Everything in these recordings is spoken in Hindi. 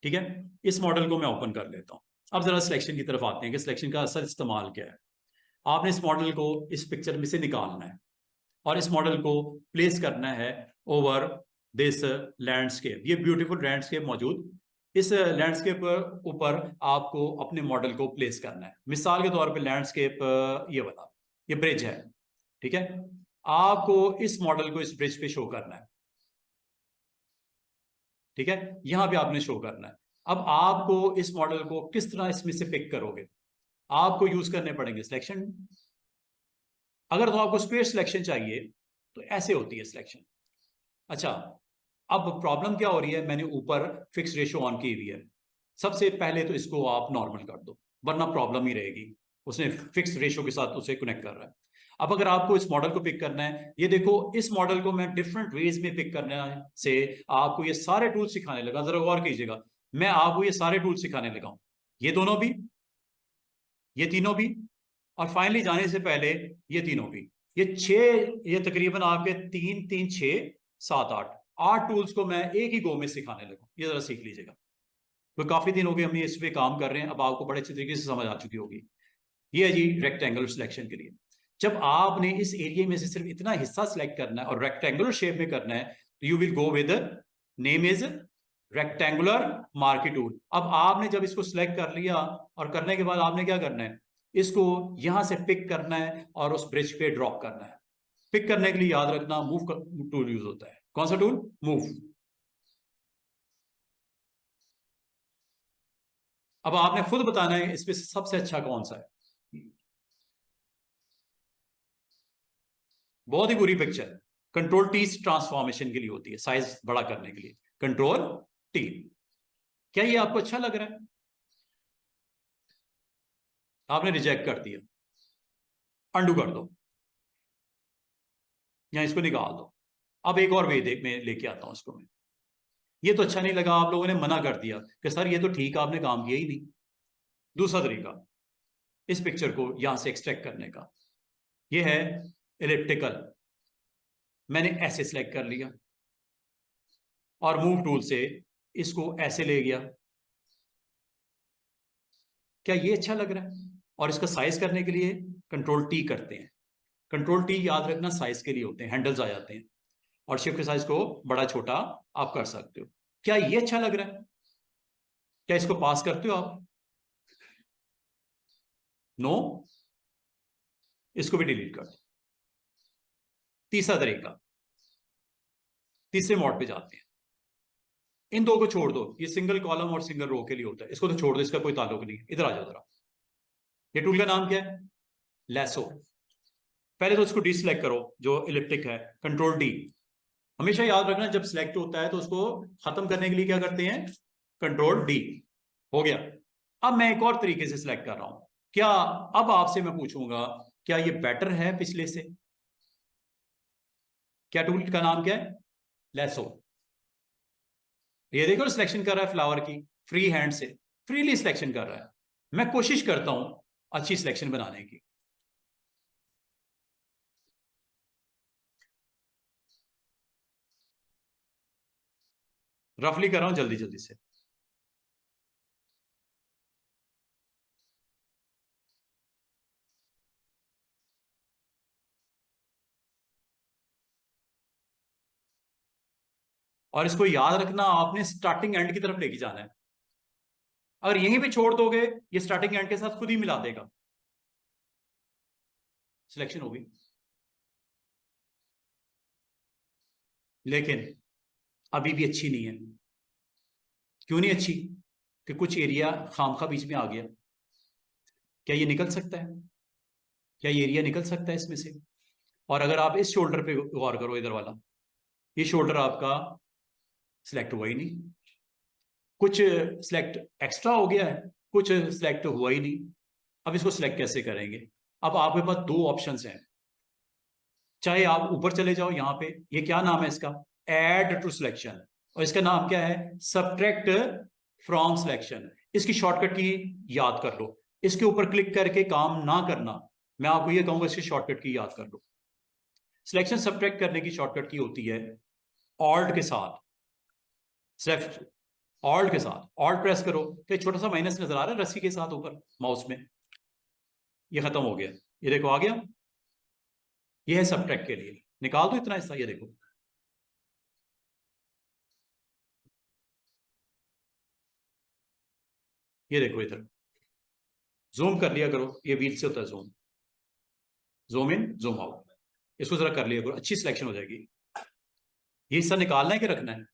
ठीक है, इस मॉडल को मैं ओपन कर लेता हूं। अब जरा सिलेक्शन की तरफ आते हैं कि सिलेक्शन का असल इस्तेमाल क्या है। आपने इस मॉडल को इस पिक्चर में से निकालना है और इस मॉडल को प्लेस करना है ओवर दिस लैंडस्केप। ये ब्यूटीफुल लैंडस्केप मौजूद, इस लैंडस्केप ऊपर आपको अपने मॉडल को प्लेस करना है। मिसाल के तौर पे लैंडस्केप ये वाला, ये ब्रिज है, ठीक है। आपको इस मॉडल को इस ब्रिज पे शो करना है, ठीक है, यहां पे आपने शो करना है। अब आपको इस मॉडल को किस तरह इसमें से पिक करोगे, आपको यूज करने पड़ेंगे सिलेक्शन। अगर तो आपको स्पेस सिलेक्शन चाहिए तो ऐसे होती है सिलेक्शन। अच्छा, अब प्रॉब्लम क्या हो रही है, मैंने ऊपर फिक्स रेशो ऑन की हुई है। सबसे पहले तो इसको आप नॉर्मल कर दो, वरना प्रॉब्लम ही रहेगी। उसने फिक्स रेशो के साथ उसे कनेक्ट कर रहा है। अब अगर आपको इस मॉडल को पिक करना है, ये देखो इस मॉडल को मैं डिफरेंट वेज में पिक करने से आपको ये सारे टूल सिखाने लगा। जरा गौर कीजिएगा, मैं आपको ये सारे टूल सिखाने लगा हूं, ये दोनों भी, ये तीनों भी, और फाइनली जाने से पहले ये तीनों भी। ये छह, ये तकरीबन आपके 3 3 6 7 8 टूल्स को मैं एक ही गो में सिखाने लगा। ये जरा सीख लीजिएगा, तो काफी दिन हो गए हम इस पे काम कर रहे हैं, अब आपको बड़े अच्छे तरीके से समझ आ चुकी होगी। ये है जी रेक्टेंगुलर सिलेक्शन के लिए। जब आपने इस एरिया में से सिर्फ इतना हिस्सा सिलेक्ट करना है और रेक्टेंगुलर शेप में करना है, तो you will go with name is rectangular marquee tool. अब आपने जब इसको सिलेक्ट कर लिया और करने के बाद आपने क्या करना है, इसको यहां से पिक करना है और उस ब्रिज पे ड्रॉप करना है। पिक करने के लिए याद रखना मूव टूल यूज होता है। कौन सा टूल? मूव। अब आपने खुद बताना है इसमें सबसे अच्छा कौन सा है। बहुत ही बुरी पिक्चर, कंट्रोल टी ट्रांसफॉर्मेशन के लिए होती है, साइज बड़ा करने के लिए, कंट्रोल टी। क्या ये आपको अच्छा लग रहा है? आपने रिजेक्ट कर दिया, अंडू कर दो या इसको निकाल दो। अब एक और वे देख मैं लेके आता हूं इसको मैं। ये तो अच्छा नहीं लगा, आप लोगों ने मना कर दिया कि सर ये तो ठीक, आपने काम किया ही नहीं। दूसरा तरीका इस पिक्चर को यहां से एक्सट्रैक्ट करने का, ये है एलिप्टिकल। मैंने ऐसे सिलेक्ट कर लिया और मूव टूल से इसको ऐसे ले गया। क्या ये अच्छा लग रहा है? और इसका साइज करने के लिए कंट्रोल टी करते हैं। कंट्रोल टी याद रखना साइज के लिए होते हैं, हैंडल्स आ जाते हैं, और शिफ्ट के साइज को बड़ा छोटा आप कर सकते हो। क्या ये अच्छा लग रहा है? क्या इसको पास करते हो आप? नो, इसको भी डिलीट कर दो। तीसरा तरीका, तीसरे मोड पे जाते हैं। इन दो को छोड़ दो, ये सिंगल कॉलम और सिंगल रो के लिए होता है, इसको तो छोड़ दो, इसका कोई ताल्लुक नहीं है। इधर आ जाओ जरा। ये टूल का नाम क्या है? लैसो। पहले तो इसको डिसलेक्ट करो, जो इलिप्टिक है, कंट्रोल डी। हमेशा याद रखना जब सिलेक्ट होता है तो उसको खत्म करने के लिए क्या करते हैं? Control D. हो गया। अब मैं एक और तरीके से सिलेक्ट कर रहा हूं। क्या, अब आपसे मैं पूछूंगा, क्या ये बेटर है पिछले से? क्या टूल का नाम क्या है? लैसो। ये देखो सिलेक्शन कर रहा है फ्लावर की, फ्री हैंड से फ्रीली सिलेक्शन कर रहा है। मैं कोशिश करता हूं अच्छी सिलेक्शन बनाने की। रफली कर रहा हूं जल्दी जल्दी से। और इसको याद रखना, आपने स्टार्टिंग एंड की तरफ लेके जाना है। अगर यहीं पे छोड़ दोगे, ये स्टार्टिंग एंड के साथ खुद ही मिला देगा। सिलेक्शन होगी, लेकिन अभी भी अच्छी नहीं है। क्यों नहीं अच्छी? कि कुछ एरिया खामखा बीच में आ गया। क्या ये निकल सकता है? क्या ये एरिया निकल सकता है इसमें से? और अगर आप इस शोल्डर पे गौर करो, इधर वाला, ये शोल्डर आपका सिलेक्ट हुआ ही नहीं। कुछ सिलेक्ट एक्स्ट्रा हो गया है, कुछ सिलेक्ट हुआ ही नहीं। अब इसको सिलेक्ट कैसे करेंगे? अब आपके पास दो ऑप्शंस हैं। चाहे आप ऊपर चले जाओ, यहां पे ये क्या नाम है इसका? Add to selection. और इसका नाम क्या है? Subtract from selection. इसकी शॉर्टकट की याद कर लो। इसके ऊपर क्लिक करके काम ना करना, मैं आपको ये कहूंगा इसकी शॉर्टकट की याद कर लो। सिलेक्शन सब्ट्रैक्ट करने की शॉर्टकट की होती है ऑल्ट के साथ, ऑल्ट के साथ ऑल्ट प्रेस करो तो छोटा सा माइनस नजर आ रहा है रस्सी के साथ ऊपर माउस में, ये खत्म हो गया, ये देखो आ गया। ये है सबट्रैक्ट के लिए, निकाल दो इतना हिस्सा, ये देखो ये देखो इधर जूम कर लिया करो, ये व्हील से होता है zoom, zoom in zoom out, इसको जरा कर लिया करो, अच्छी सिलेक्शन हो जाएगी। ये हिस्सा निकालना है कि रखना है,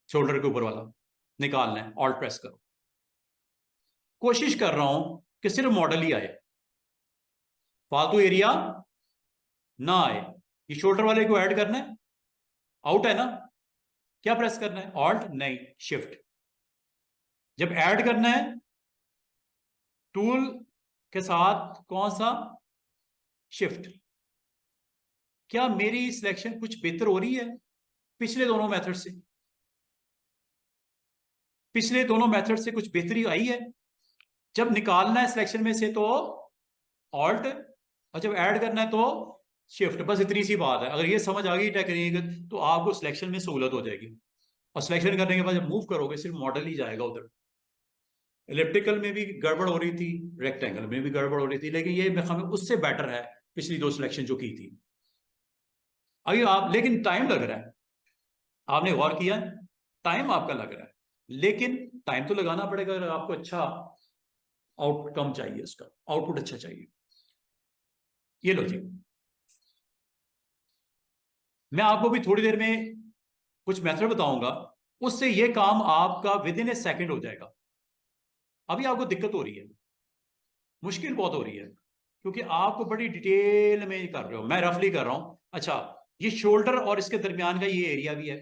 शोल्डर के ऊपर वाला निकालना है, ऑल्ट प्रेस करो। कोशिश कर रहा हूं कि सिर्फ मॉडल ही आए, फालतू एरिया ना आए। ये शोल्डर वाले को ऐड करना है, आउट है ना, क्या प्रेस करना है, ऑल्ट नहीं शिफ्ट। जब ऐड करना है टूल के साथ कौन सा, शिफ्ट। क्या मेरी सिलेक्शन कुछ बेहतर हो रही है पिछले दोनों मेथड से, पिछले दोनों मेथड से कुछ बेहतरी आई है। जब निकालना है सिलेक्शन में से तो ऑल्ट, और जब ऐड करना है तो शिफ्ट। बस इतनी सी बात है, अगर ये समझ आ गई टेक्निक तो आपको सिलेक्शन में सहूलत हो जाएगी। और सिलेक्शन करने के बाद जब मूव करोगे सिर्फ मॉडल ही जाएगा उधर। इलेक्ट्रिकल में भी गड़बड़ हो रही थी, रेक्टेंगल में भी गड़बड़ हो रही थी, लेकिन ये हमें उससे बेटर है पिछली दो सिलेक्शन जो की थी। अभी आप, लेकिन टाइम लग रहा है, आपने गौर किया है टाइम आपका लग रहा है, लेकिन टाइम तो लगाना पड़ेगा अगर आपको अच्छा आउटकम चाहिए, उसका आउटपुट अच्छा चाहिए। ये लो जी, मैं आपको भी थोड़ी देर में कुछ मेथड बताऊंगा, उससे ये काम आपका विद इन ए सेकेंड हो जाएगा। अभी आपको दिक्कत हो रही है, मुश्किल बहुत हो रही है, क्योंकि आपको बड़ी डिटेल में कर रहे हो, मैं रफली कर रहा हूं। अच्छा, ये शोल्डर और इसके दरमियान का ये एरिया भी है,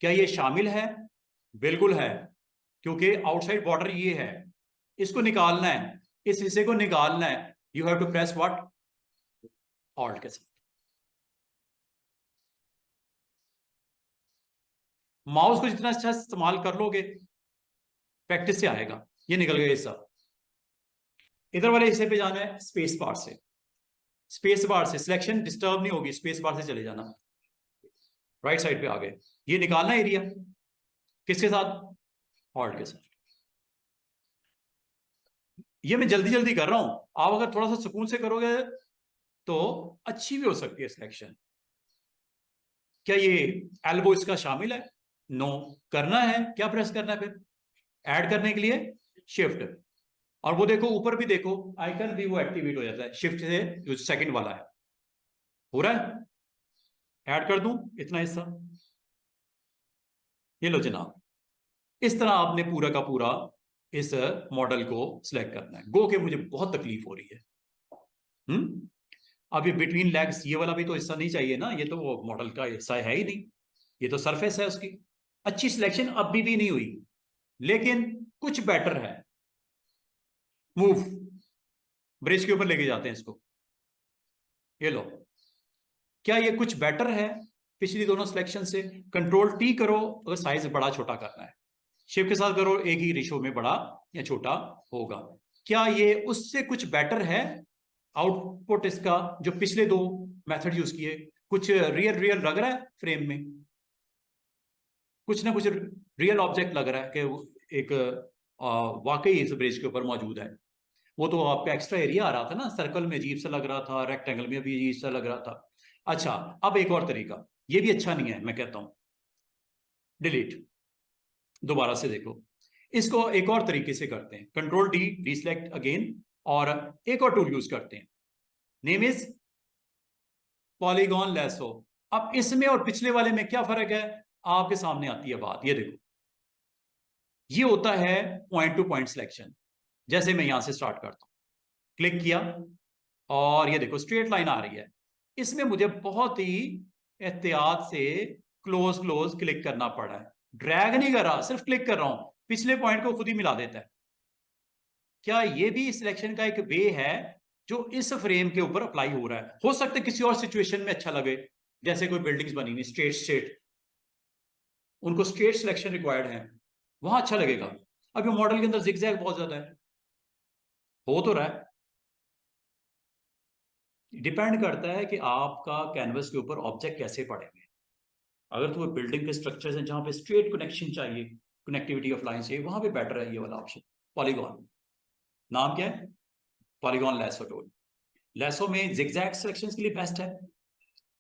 क्या ये शामिल है, बिल्कुल है, क्योंकि आउटसाइड बॉर्डर ये है। इसको निकालना है, इस हिस्से को निकालना है, you have to press what, Alt के साथ। माउस को जितना अच्छा इस्तेमाल कर लोगे प्रैक्टिस से आएगा। ये निकल गया हिस्सा, इधर वाले हिस्से पे जाना है स्पेस बार से, स्पेस बार से सिलेक्शन डिस्टर्ब नहीं होगी, स्पेस बार से चले जाना, राइट साइड पे आ गए। ये निकालना एरिया किसके साथ, ऑल्ट के साथ। ये मैं जल्दी जल्दी कर रहा हूं, आप अगर थोड़ा सा सुकून से करोगे तो अच्छी भी हो सकती है सिलेक्शन। क्या ये एल्बो इसका शामिल है, नो। करना है क्या, प्रेस करना है फिर ऐड करने के लिए शिफ्ट। और वो देखो ऊपर भी देखो आइकन भी वो एक्टिवेट हो जाता है शिफ्ट से, जो सेकंड वाला है। हो रहा है, ऐड कर दूं इतना हिस्सा, ये लो जनाब। इस तरह आपने पूरा का पूरा इस मॉडल को सिलेक्ट करना है। गो के मुझे बहुत तकलीफ हो रही है। अब ये बिटवीन लेग्स ये वाला भी तो हिस्सा नहीं चाहिए ना, ये तो वो मॉडल का हिस्सा है ही नहीं, ये तो सरफेस है उसकी। अच्छी सिलेक्शन अभी भी नहीं हुई, लेकिन कुछ बेटर है। मूव, ब्रिज के ऊपर लेके जाते हैं इसको, ये लो। क्या ये कुछ बेटर है पिछली दोनों सिलेक्शन से। कंट्रोल टी करो अगर साइज बड़ा छोटा करना है, शिफ्ट के साथ करो एक ही रेशो में बड़ा या छोटा होगा। क्या ये उससे कुछ बेटर है आउटपुट इसका, जो पिछले दो मेथड यूज किए। कुछ रियल रियल लग रहा है फ्रेम में, कुछ ना कुछ रियल ऑब्जेक्ट लग रहा है कि एक वाकई इस ब्रिज के ऊपर मौजूद है। वो तो आपका एक्स्ट्रा एरिया आ रहा था ना, सर्कल में अजीब सा लग रहा था, रेक्टेंगल में भी अजीब सा लग रहा था। अच्छा, अब एक और तरीका, ये भी अच्छा नहीं है मैं कहता हूं, डिलीट, दोबारा से देखो। इसको एक और तरीके से करते हैं, कंट्रोल डी, डिसेलेक्ट अगेन, और एक और टूल यूज करते हैं, नेम इज पॉलीगॉन लैसो। अब इसमें और पिछले वाले में क्या फर्क है, आपके सामने आती है बात, ये देखो। ये होता है पॉइंट टू पॉइंट सिलेक्शन। जैसे मैं यहां से स्टार्ट करता हूं, क्लिक किया और ये देखो स्ट्रेट लाइन आ रही है। इसमें मुझे बहुत ही एहतियात से क्लोज क्लोज क्लिक करना पड़ा है, ड्रैग नहीं कर रहा, सिर्फ क्लिक कर रहा हूं, पिछले पॉइंट को खुद ही मिला देता है। क्या ये भी सिलेक्शन का एक वे है जो इस फ्रेम के ऊपर अप्लाई हो रहा है। हो सकता है किसी और सिचुएशन में अच्छा लगे, जैसे कोई बिल्डिंग्स बनी हुई स्ट्रेट स्ट्रेट, उनको स्ट्रेट सिलेक्शन रिक्वायर्ड है, वहां अच्छा लगेगा। अब ये मॉडल के अंदर जिगजैग बहुत ज्यादा है, हो तो रहा है। डिपेंड करता है कि आपका कैनवस के ऊपर ऑब्जेक्ट कैसे पड़ेंगे। अगर तो बिल्डिंग के स्ट्रक्चर्स हैं जहां पे स्ट्रेट कनेक्शन चाहिए, कनेक्टिविटी ऑफ लाइन चाहिए, वहां पे बेटर है ये वाला ऑप्शन, पॉलीगॉन। नाम क्या है? Polygon lasso tool. लैसो में जिगजैग सिलेक्शन के लिए बेस्ट है,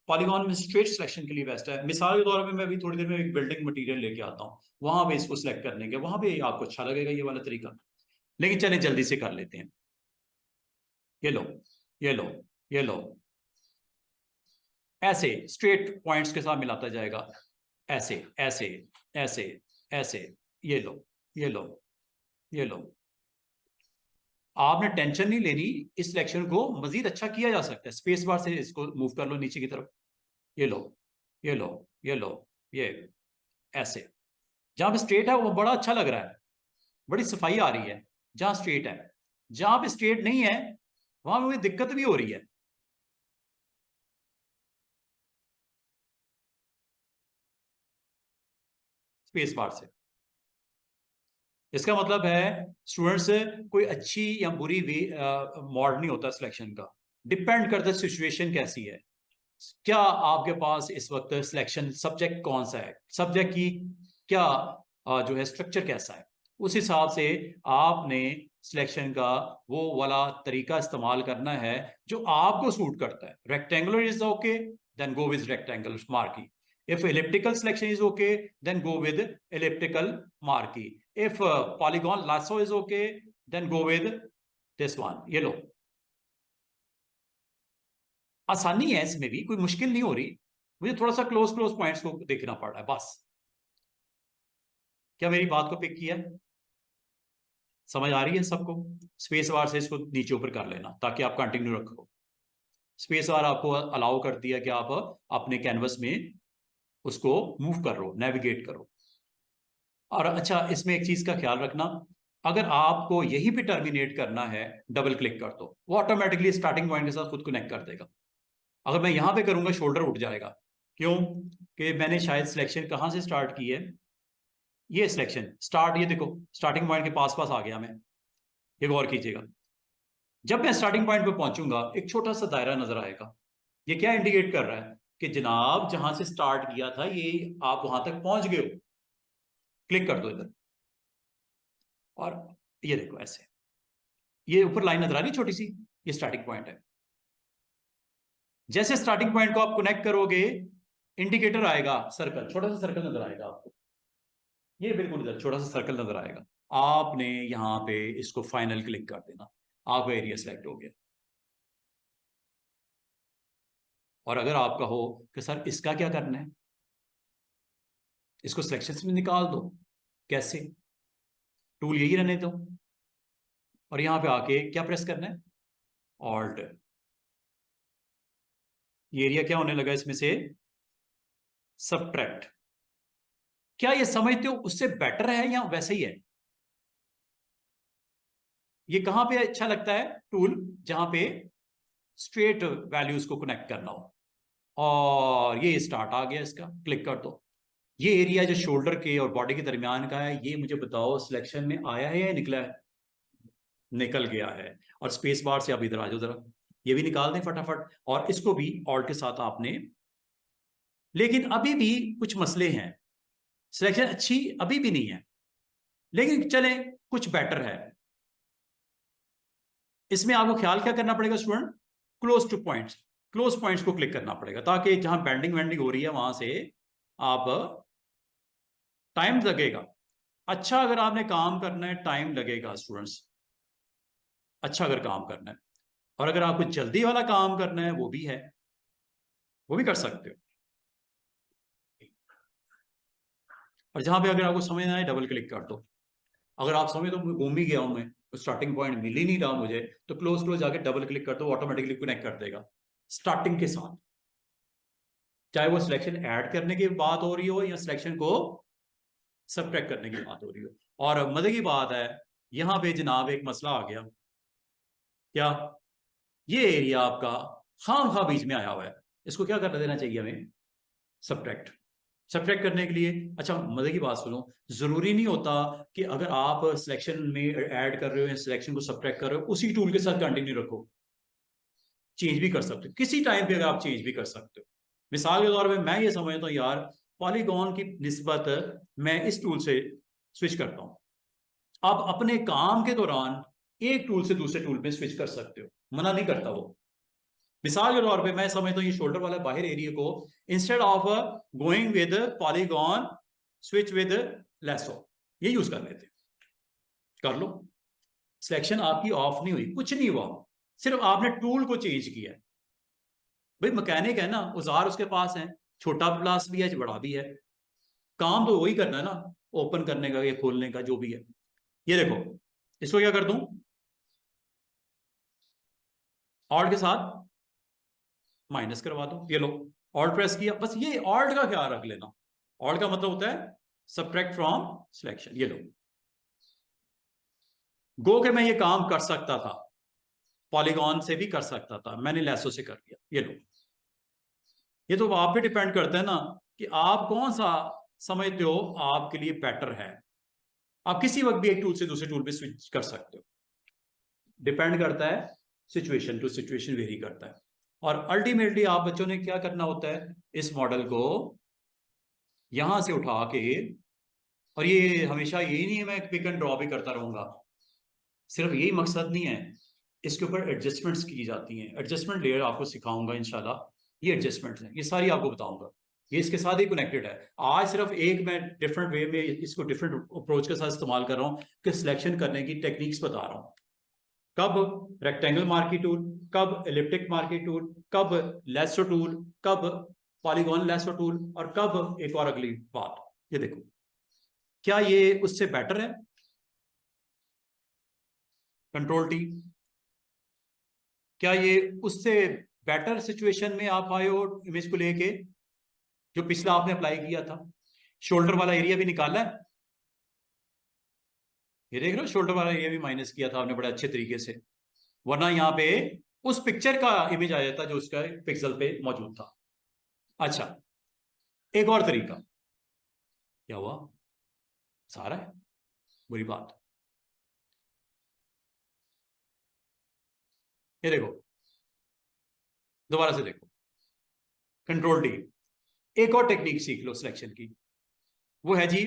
पॉलीगॉन में स्ट्रेट सिलेक्शन के लिए बेस्ट है। मिसाल के तौर पे मैं भी थोड़ी देर में एक बिल्डिंग मटेरियल लेके आता हूँ, वहां पे इसको सिलेक्ट करने के, वहां पे आपको अच्छा लगेगा ये वाला तरीका। लेकिन चले जल्दी से कर लेते हैं। ये लो, ये लो, ये लो, ऐसे स्ट्रेट पॉइंट्स के साथ मिलाता जाएगा, ऐसे ऐसे ऐसे ऐसे, ये लो, ये लो, ये लो। आपने टेंशन नहीं लेनी, इस सिलेक्शन को मजीद अच्छा किया जा सकता है, स्पेस बार से इसको मूव कर लो नीचे की तरफ, ये लो, ये लो, ये लो, ये ऐसे। जहां पे स्ट्रेट है वो बड़ा अच्छा लग रहा है, बड़ी सफाई आ रही है जहां स्ट्रेट है। जहां पे स्ट्रेट नहीं है वहां पे मुझे दिक्कत भी हो रही है। स्पेस बार से इसका मतलब है स्टूडेंट्स, कोई अच्छी या बुरी वे मॉड नहीं होता सिलेक्शन का, डिपेंड करता है सिचुएशन कैसी है, क्या आपके पास इस वक्त सिलेक्शन सब्जेक्ट कौन सा है, सब्जेक्ट की क्या जो है स्ट्रक्चर कैसा है, उस हिसाब से आपने सिलेक्शन का वो वाला तरीका इस्तेमाल करना है जो आपको सूट करता है। Rectangular is okay, then go with rectangular marquee. If elliptical selection is okay, then go with elliptical marquee. If polygon lasso is okay, then go with this one. ये लो, आसानी है इसमें भी, कोई मुश्किल नहीं हो रही, मुझे थोड़ा सा क्लोज क्लोज पॉइंट्स को देखना पड़ रहा है बस। क्या मेरी बात को पिक किया? समझ आ रही है सबको? स्पेस बार से इसको नीचे ऊपर कर लेना ताकि आप कंटिन्यू रखो। स्पेस बार आपको अलाउ कर दिया कि आप अपने कैनवस में उसको मूव करो, नेविगेट करो। और अच्छा, इसमें एक चीज का ख्याल रखना, अगर आपको यही पे टर्मिनेट करना है, डबल क्लिक कर दो, वो ऑटोमेटिकली स्टार्टिंग पॉइंट के साथ खुद कनेक्ट कर देगा। अगर मैं यहां पे करूंगा शोल्डर उठ जाएगा, क्यों कि मैंने शायद सिलेक्शन कहां से स्टार्ट की है, ये सिलेक्शन स्टार्ट, ये देखो स्टार्टिंग पॉइंट के पास पास आ गया मैं, ये गौर कीजिएगा। जब मैं स्टार्टिंग पॉइंट पे पहुंचूंगा एक छोटा सा दायरा नजर आएगा, ये क्या इंडिकेट कर रहा है कि जनाब जहां से स्टार्ट किया था ये आप वहां तक पहुंच गए हो। क्लिक कर दो इधर, और ये देखो ऐसे, ये ऊपर लाइन नजर आ रही छोटी सी, ये स्टार्टिंग पॉइंट है। जैसे स्टार्टिंग पॉइंट को आप कनेक्ट करोगे, इंडिकेटर आएगा, सर्कल, छोटा सा सर्कल नजर आएगा आपको, ये बिल्कुल इधर छोटा सा सर्कल नजर आएगा। आपने यहां पे इसको फाइनल क्लिक कर देना, आपका एरिया सेलेक्ट हो गया। और अगर आपका हो कि सर इसका क्या करना है, इसको सिलेक्शन में निकाल दो, कैसे? टूल यही रहने दो, और यहां पे आके क्या प्रेस करना है, ऑल्ट। ये एरिया क्या होने लगा इसमें से, सबट्रैक्ट। क्या ये समझते हो उससे बेटर है या वैसे ही है? ये कहां पे अच्छा लगता है टूल, जहां पे स्ट्रेट वैल्यूज को कनेक्ट करना हो। और ये स्टार्ट आ गया इसका, क्लिक कर दो। ये एरिया जो शोल्डर के और बॉडी के दरमियान का है, ये मुझे बताओ सिलेक्शन में आया है या निकला है? निकल गया है। और स्पेस बार से आप इधर आ जाओ जरा, ये भी निकाल दें फटाफट, और इसको भी ऑल्ट के साथ आपने। लेकिन अभी भी कुछ मसले हैं, सिलेक्शन अच्छी अभी भी नहीं है, लेकिन चले कुछ बेटर है। इसमें आपको ख्याल क्या करना पड़ेगा student, close two points, close points को क्लिक करना पड़ेगा, ताकि जहां बेंडिंग वेंडिंग हो रही है वहां से आप, टाइम लगेगा। अच्छा अगर आपने काम करना है टाइम लगेगा स्टूडेंट्स, अच्छा अगर काम करना है। और अगर आपको जल्दी वाला काम करना है वो भी है, वो भी कर सकते हो। और जहां पे अगर आपको समझ ना आए डबल क्लिक कर दो। अगर आप समझ तो घूम ही गया हूं मैं, तो स्टार्टिंग पॉइंट मिल ही नहीं रहा मुझे, तो क्लोज क्लोज जाके डबल क्लिक कर दो, ऑटोमेटिकली कनेक्ट कर देगा स्टार्टिंग के साथ। चाहे वो सिलेक्शन ऐड करने की बात हो रही हो या सिलेक्शन को सबट्रैक्ट करने की बात हो रही हो। और मजे की बात है, यहां पे जनाब एक मसला आ गया, क्या? ये एरिया आपका खाम खा बीच में आया हुआ है, इसको क्या कर देना चाहिए हमें, सबट्रैक्ट। सबट्रैक्ट करने के लिए, अच्छा मजे की बात सुनो, जरूरी नहीं होता कि अगर आप सिलेक्शन में ऐड कर रहे हो या सिलेक्शन को सबट्रैक्ट कर रहे हो उसी टूल के साथ कंटिन्यू रखो, चेंज भी कर सकते हो किसी टाइम पे, अगर आप चेंज भी कर सकते हो। मिसाल के तौर पे मैं ये समझता हूँ यार, पॉलीगॉन की निस्बत मैं इस टूल से स्विच करता हूं। आप अपने काम के दौरान एक टूल से दूसरे टूल पे स्विच कर सकते हो, मना नहीं करता वो। मिसाल के तौर पे मैं समझता हूँ ये शोल्डर वाला बाहर एरिया को instead of going with polygon switch with lasso, ये यूज कर लेते, कर लो। सिलेक्शन आपकी ऑफ नहीं हुई, कुछ नहीं हुआ, सिर्फ आपने टूल को चेंज किया। भाई मैकेनिक है ना, औजार उसके पास है, छोटा प्लास भी है बड़ा भी है, काम तो वही करना है ना, ओपन करने का या खोलने का जो भी है। ये देखो, इसको क्या कर दूं, ऑल्ट के साथ माइनस करवा दो, ये लो ऑल्ट प्रेस किया, बस ये ऑल्ट का ख्याल रख लेना। ऑल्ट का मतलब होता है सबट्रैक्ट फ्रॉम सिलेक्शन। ये लो, गो के मैं ये काम कर सकता था, पॉलीगॉन से भी कर सकता था, मैंने लेसो से कर दिया। ये लो, ये तो आप पे डिपेंड करता है ना कि आप कौन सा समझते हो आपके लिए बेटर है। आप किसी वक्त भी एक टूल से दूसरे टूल पे स्विच कर सकते हो, डिपेंड करता है, सिचुएशन टू सिचुएशन वेरी करता है। और अल्टीमेटली आप बच्चों ने क्या करना होता है, इस मॉडल को यहां से उठा के, और ये हमेशा यही नहीं है मैं पिक एंड ड्रॉ भी करता रहूंगा, सिर्फ यही मकसद नहीं है, इसके ऊपर एडजस्टमेंट्स की जाती हैं। एडजस्टमेंट लेयर आपको सिखाऊंगा इंशाल्लाह, ये एडजस्टमेंट्स हैं, ये सारी आपको बताऊंगा, ये इसके साथ ही कनेक्टेड है। आज सिर्फ एक मैं डिफरेंट वे में इसको डिफरेंट अप्रोच के साथ इस्तेमाल कर रहा हूँ कि सिलेक्शन करने की टेक्निक्स बता रहा हूँ, कब रेक्टेंगल मार्की टूल, कब एलिप्टिक मार्की टूल, कब लेसो टूल, कब पॉलीगॉन लेसो टूल, और कब एक और अगली बात, ये देखो क्या ये उससे बेटर है कंट्रोल टी, क्या ये उससे बेटर सिचुएशन में आप आए हो इमेज को लेके जो पिछला आपने अप्लाई किया था। शोल्डर वाला एरिया भी निकाला है, ये देख रहे हो, शोल्डर वाला एरिया भी माइनस किया था आपने बड़े अच्छे तरीके से, वरना यहाँ पे उस पिक्चर का इमेज आ जाता जो उसका पिक्सल पे मौजूद था। अच्छा, एक और तरीका, क्या हुआ, सारा है, बुरी बात, ये देखो, दोबारा से देखो, कंट्रोल डी, एक और टेक्निक सीख लो सिलेक्शन की, वो है जी,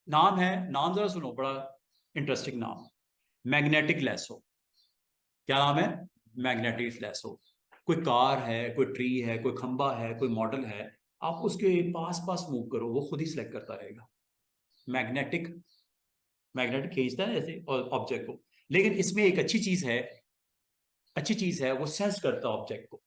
नाम है, नाम जरा सुनो, बड़ा इंटरेस्टिंग नाम, मैग्नेटिक लेसो। क्या नाम है, मैग्नेटिक लेसो। कोई कार है, कोई ट्री है, कोई खंबा है, कोई मॉडल है, आप उसके पास पास मूव करो, वो खुद ही सिलेक्ट करता रहेगा। मैग्नेटिक, मैग्नेटिक खींचता है जैसे ऑब्जेक्ट को, लेकिन इसमें एक अच्छी चीज है, अच्छी चीज है, वो सेंस करता है ऑब्जेक्ट को,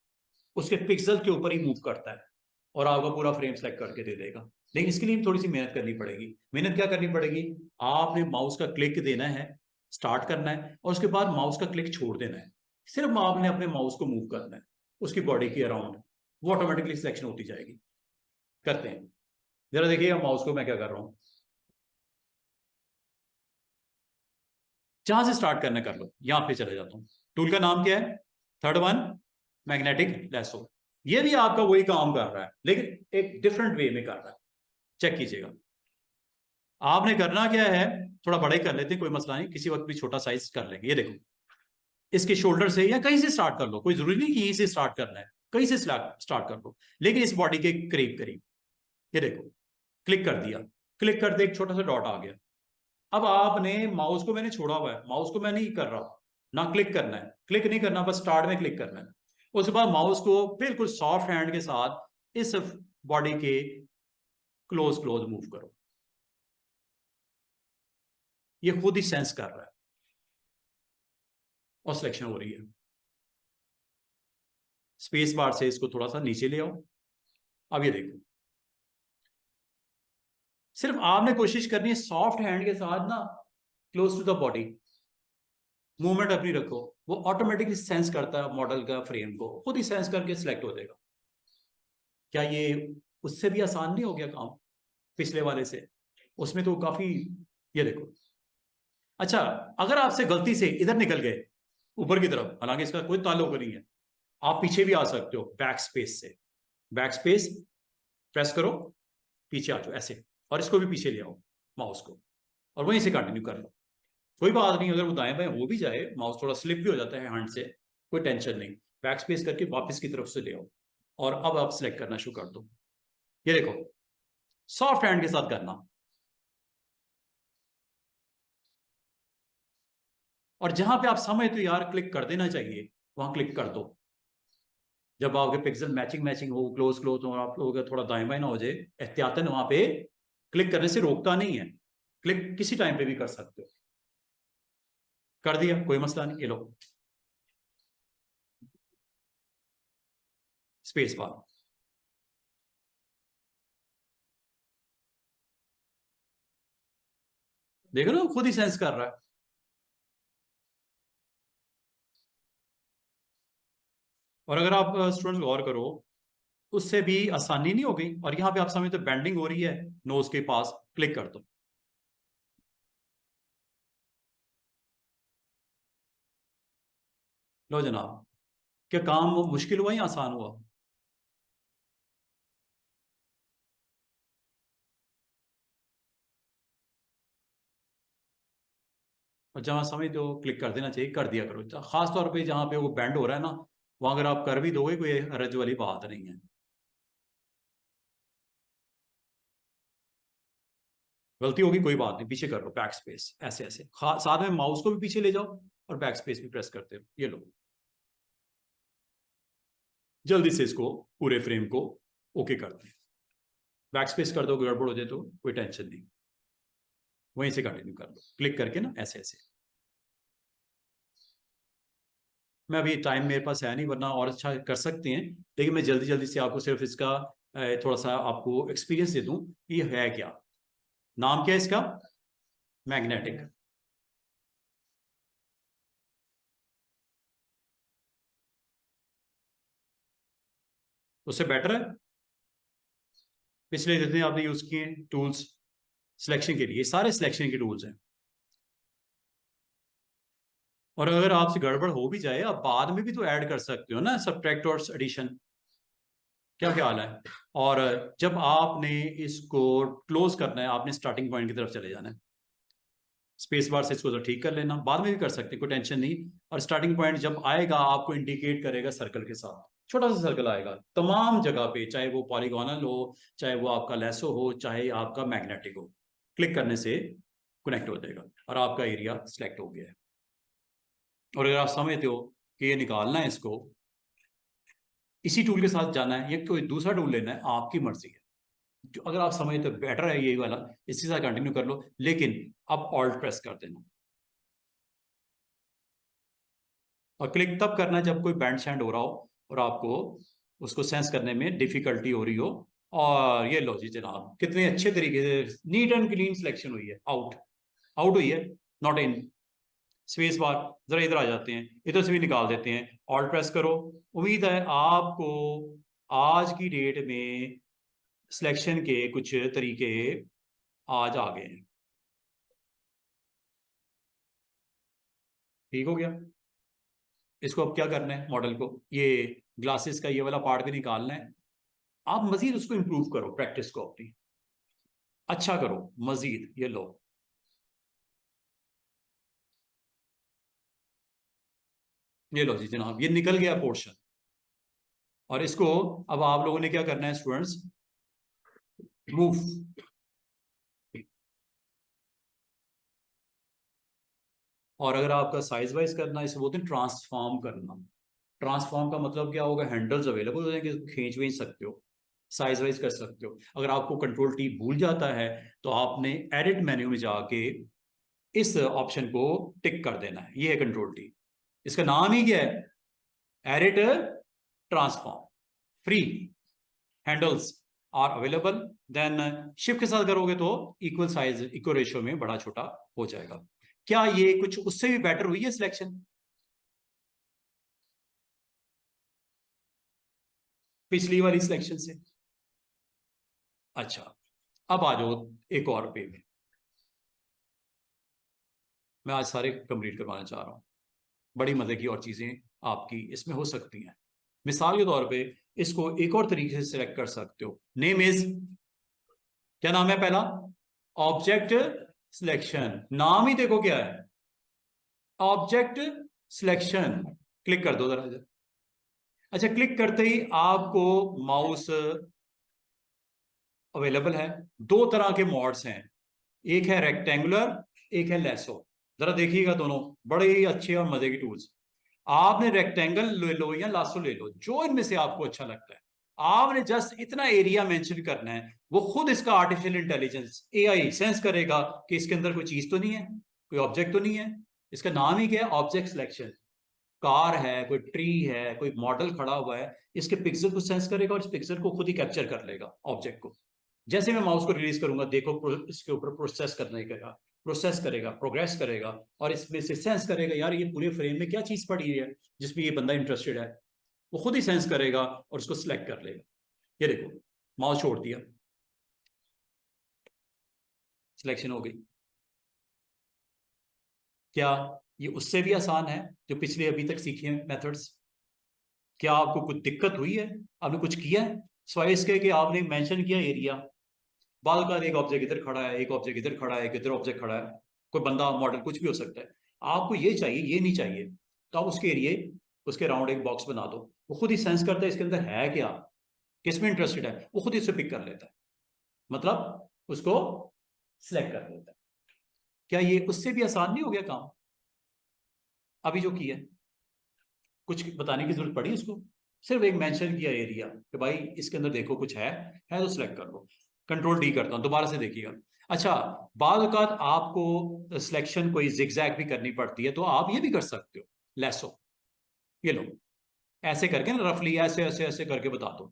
उसके पिक्सल के ऊपर ही मूव करता है और आपका पूरा फ्रेम सेलेक्ट करके दे देगा। लेकिन इसके लिए थोड़ी सी मेहनत करनी पड़ेगी। मेहनत क्या करनी पड़ेगी, आपने माउस का क्लिक देना है, स्टार्ट करना है, और उसके बाद माउस का क्लिक छोड़ देना है, सिर्फ आपने अपने माउस को मूव करना है उसकी बॉडी के अराउंड, वो ऑटोमेटिकली सिलेक्शन होती जाएगी। करते हैं, जरा देखिएगा माउस को मैं क्या कर रहा हूं, जहां से स्टार्ट करना कर लो, यहां पे चले जाता हूं। टूल का नाम क्या है, थर्ड वन, मैग्नेटिक लेसो। ये भी आपका वही काम कर रहा है लेकिन एक डिफरेंट वे में कर रहा है, चेक कीजिएगा। आपने करना क्या है, थोड़ा बड़ा ही कर लेते हैं, कोई मसला नहीं, किसी वक्त भी छोटा साइज कर लेंगे। ये देखो, इसके शोल्डर से या कहीं से स्टार्ट कर लो, कोई जरूरी नहीं कि यहीं से स्टार्ट करना है, कहीं से स्टार्ट कर लो, लेकिन इस बॉडी के करीब करीब। ये देखो, क्लिक कर दिया, क्लिक करते एक छोटा सा डॉट आ गया। अब आपने माउस को, मैंने छोड़ा हुआ है माउस को, मैं नहीं कर रहा ना, क्लिक करना है, क्लिक नहीं करना, बस स्टार्ट में क्लिक करना है। उसके बाद माउस को बिल्कुल सॉफ्ट हैंड के साथ इस बॉडी के क्लोज क्लोज मूव करो, ये खुद ही सेंस कर रहा है और सिलेक्शन हो रही है। स्पेस बार से इसको थोड़ा सा नीचे ले आओ। अब ये देखो, सिर्फ आपने कोशिश करनी है सॉफ्ट हैंड के साथ ना, close to the body movement अपनी रखो, वो ऑटोमेटिकली सेंस करता है मॉडल का फ्रेम को, खुद ही सेंस करके सिलेक्ट हो जाएगा। क्या ये उससे भी आसान नहीं हो गया काम पिछले वाले से, उसमें तो काफी, ये देखो। अच्छा, अगर आपसे गलती से इधर निकल गए ऊपर की तरफ, हालांकि इसका कोई ताल्लुक नहीं है, आप पीछे भी आ सकते हो बैक स्पेस से, बैक स्पेस प्रेस करो, पीछे आ जाओ ऐसे, और इसको भी पीछे ले आओ माउस को, और वहीं से कंटिन्यू कर लो। कोई बात नहीं, अगर वो दाएं बाएं हो भी जाए, माउस थोड़ा स्लिप भी हो जाता है हैंड से, कोई टेंशन नहीं, बैक स्पेस करके वापस की तरफ से ले आओ, और अब आप सिलेक्ट करना शुरू कर दो। ये देखो, सॉफ्ट हैंड के साथ करना, और जहां पे आप समझते हो यार क्लिक कर देना चाहिए, वहां क्लिक कर दो। जब आपके पिक्सल मैचिंग मैचिंग हो, क्लोज क्लोज हो, आप लोगों का थोड़ा दाएं बाएं ना हो जाए, एहतियातन वहां पे क्लिक करने से रोकता नहीं है, क्लिक किसी टाइम पे भी कर सकते हो। कर दिया, कोई मसला नहीं, ये लो स्पेस बार। देख रहे हो, खुद ही सेंस कर रहा है। और अगर आप स्टूडेंट गौर करो, उससे भी आसानी नहीं हो गई, और यहां पे आप समझते तो बेंडिंग हो रही है नोज के पास, क्लिक कर दो। लो जनाब, क्या काम वो मुश्किल हुआ या आसान हुआ? और जहां समझ तो क्लिक कर देना चाहिए, कर दिया करो, खास तौर पे जहां पे वो बेंड हो रहा है ना, वहां अगर आप कर भी दोगे कोई हरज वाली बात नहीं है। गलती होगी कोई बात नहीं, पीछे कर लो बैक स्पेस, ऐसे ऐसे साथ में माउस को भी पीछे ले जाओ और बैक स्पेस भी प्रेस करते हो, ये लो। जल्दी से इसको पूरे फ्रेम को ओके कर दें। बैक स्पेस कर दो, गड़बड़ हो जाए तो कोई टेंशन नहीं, वहीं से कंटिन्यू कर दो क्लिक करके ना, ऐसे ऐसे। मैं अभी टाइम मेरे पास है नहीं, वरना और अच्छा कर सकते हैं, लेकिन मैं जल्दी जल्दी से आपको सिर्फ इसका थोड़ा सा आपको एक्सपीरियंस दे दूं, ये है क्या, नाम क्या है इसका, मैग्नेटिक। उससे बेटर है पिछले जितने आपने यूज किए टूल्स सिलेक्शन के लिए, सारे सिलेक्शन के टूल्स हैं। और अगर आपसे गड़बड़ हो भी जाए, आप बाद में भी तो ऐड कर सकते हो ना, सब्ट्रैक्ट और एडिशन, क्या ख्याल है? और जब आपने इसको क्लोज करना है, आपने स्टार्टिंग पॉइंट की तरफ चले जाना है, स्पेस बार से इसको तो ठीक कर लेना, बाद में भी कर सकते हैं, कोई टेंशन नहीं। और स्टार्टिंग पॉइंट जब आएगा आपको इंडिकेट करेगा सर्कल के साथ, छोटा सा सर्कल आएगा तमाम जगह पे, चाहे वो पॉलीगोनल हो, चाहे वो आपका लेसो हो, चाहे आपका मैग्नेटिक हो, क्लिक करने से कनेक्ट हो जाएगा और आपका एरिया सिलेक्ट हो गया है। और अगर आप समझते हो कि ये निकालना है इसको, इसी टूल के साथ जाना है या कोई दूसरा टूल लेना है, आपकी मर्जी है। जो अगर आप समझते हो बेटर है यही वाला, इसी साथ कंटिन्यू कर लो, लेकिन अब ऑल्ट प्रेस कर देना। और क्लिक तब करना है जब कोई बैंड शैंड हो रहा हो और आपको उसको सेंस करने में डिफिकल्टी हो रही हो। और ये लो जी जनाब, कितने अच्छे तरीके से नीट एंड क्लीन सिलेक्शन हुई है, आउट, आउट हुई है, नॉट इन। स्पेस बार, जरा इधर आ जाते हैं, इधर से भी निकाल देते हैं, ऑल्ट प्रेस करो। उम्मीद है आपको आज की डेट में सिलेक्शन के कुछ तरीके आज आ गए हैं। ठीक हो गया। इसको अब क्या करना है, मॉडल को ये ग्लासेस का ये वाला पार्ट भी निकालना है। आप मजीद उसको इंप्रूव करो, प्रैक्टिस को अपनी अच्छा करो मजीद, ये लो। ये लो जी जनाब, ये निकल गया पोर्शन। और इसको अब आप लोगों ने क्या करना है स्टूडेंट्स, मूव। और अगर आपका साइज वाइज करना है, इसे बोलते हैं ट्रांसफॉर्म करना। ट्रांसफॉर्म का मतलब क्या होगा, हैंडल्स अवेलेबल हो जाएंगे, खींच भी सकते हो, साइज वाइज कर सकते हो। अगर आपको कंट्रोल टी भूल जाता है, तो आपने एडिट मेन्यू में जाके इस ऑप्शन को टिक कर देना है, ये है कंट्रोल टी। इसका नाम ही क्या है, edit transform, free, handles are available. Then shift के साथ करोगे तो इक्वल साइज, इक्वल रेशियो में बड़ा छोटा हो जाएगा। क्या ये कुछ उससे भी बेटर हुई है सिलेक्शन, पिछली वाली सिलेक्शन से? अच्छा, अब आ जाओ एक और पे में। मैं आज सारे कंप्लीट करवाना चाह रहा हूँ, बड़ी मजे की और चीजें आपकी इसमें हो सकती हैं। मिसाल के तौर पे इसको एक और तरीके से सिलेक्ट कर सकते हो, नेम इज, क्या नाम है पहला, ऑब्जेक्ट सिलेक्शन, नाम ही देखो क्या है, ऑब्जेक्ट सिलेक्शन। क्लिक कर दो जरा। अच्छा, क्लिक करते ही आपको माउस अवेलेबल है, दो तरह के मोड्स हैं, एक है रेक्टेंगुलर, एक है लेसो। जरा देखिएगा, दोनों बड़े ही अच्छे और मजे के टूल्स। आपने रेक्टेंगल ले लो या लासो ले लो, जो इनमें से आपको अच्छा लगता है, आपने जस्ट इतना एरिया मेंशन करना है, वो खुद इसका आर्टिफिशियल इंटेलिजेंस एआई सेंस करेगा कि इसके अंदर कोई चीज तो नहीं है, कोई ऑब्जेक्ट तो नहीं है। इसका नाम ही क्या है? Object selection. कार है, कोई ट्री है, कोई मॉडल खड़ा हुआ है, इसके पिक्सल को सेंस करेगा और इस पिक्सल को खुद ही कैप्चर कर लेगा ऑब्जेक्ट को। जैसे मैं माउस को रिलीज करूंगा, देखो इसके ऊपर प्रोसेस करने का, प्रोसेस करेगा, प्रोग्रेस करेगा, और इसमें से सेंस करेगा यार ये पूरे फ्रेम में क्या चीज पड़ी है जिसमें ये बंदा इंटरेस्टेड है, वो खुद ही सेंस करेगा और उसको सिलेक्ट कर लेगा। ये देखो, माउस छोड़ दिया, सिलेक्शन हो गई। क्या ये उससे भी आसान है जो पिछले अभी तक सीखे हैं मेथड्स? क्या आपको कुछ दिक्कत हुई है? आपने कुछ किया है स्वाइस इसके कि आपने मेंशन किया एरिया, बाल का एक ऑब्जेक्ट इधर खड़ा है, एक ऑब्जेक्ट इधर खड़ा है, एक इधर ऑब्जेक्ट खड़ा है, कोई बंदा मॉडल कुछ भी हो सकता है, आपको ये चाहिए ये नहीं चाहिए, तो आप उसके एरिए उसके राउंड एक बॉक्स बना दो, वो खुद ही सेंस करता है इसके अंदर है क्या, किस में इंटरेस्टेड है, वो खुद ही उसे पिक कर लेता है, मतलब उसको सिलेक्ट कर लेता है। क्या ये उससे भी आसान नहीं हो गया काम अभी जो किया है? कुछ बताने की जरूरत पड़ी उसको? सिर्फ एक मेंशन किया एरिया कि भाई इसके अंदर देखो कुछ है तो सिलेक्ट कर लो। कंट्रोल डी करता हूं, दोबारा से देखिएगा। अच्छा, बाद औक़ात आपको सिलेक्शन कोई जिगजैग भी करनी पड़ती है, तो आप ये भी कर सकते हो, लेसो। ये लो, ऐसे करके ना रफली ऐसे ऐसे ऐसे करके बता दो,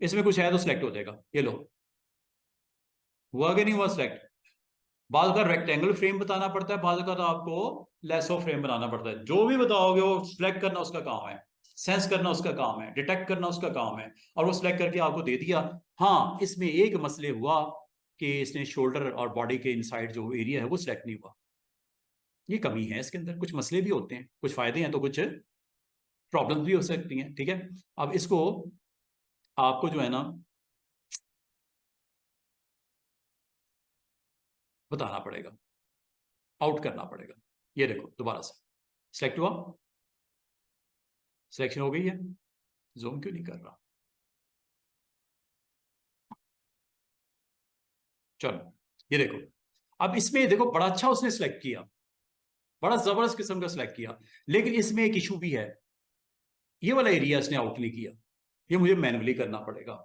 इसमें कुछ है तो सिलेक्ट हो जाएगा। ये लो, हुआ कि नहीं हुआ सिलेक्ट? बाद का रेक्टेंगल फ्रेम बताना पड़ता है, बाद का तो आपको लेसो फ्रेम बनाना पड़ता है। जो भी बताओगे वो सिलेक्ट करना उसका काम है, सेंस करना उसका काम है, डिटेक्ट करना उसका काम है, और वो सिलेक्ट करके आपको दे दिया। हाँ, इसमें एक मसले हुआ कि इसने शोल्डर और बॉडी के इनसाइड जो एरिया है वो सिलेक्ट नहीं हुआ। ये कमी है इसके अंदर, कुछ मसले भी होते हैं, कुछ फायदे हैं तो कुछ प्रॉब्लम भी हो सकती हैं। ठीक है, अब इसको आपको जो है ना बताना पड़ेगा, आउट करना पड़ेगा। ये देखो दोबारा से सिलेक्ट हुआ, सिलेक्शन हो गई है। जूम क्यों नहीं कर रहा? चलो, ये देखो, अब इसमें देखो बड़ा अच्छा उसने सिलेक्ट किया, बड़ा जबरदस्त किस्म का सिलेक्ट किया, लेकिन इसमें एक इशू भी है, ये वाला एरिया इसने आउट नहीं किया, ये मुझे मैनुअली करना पड़ेगा।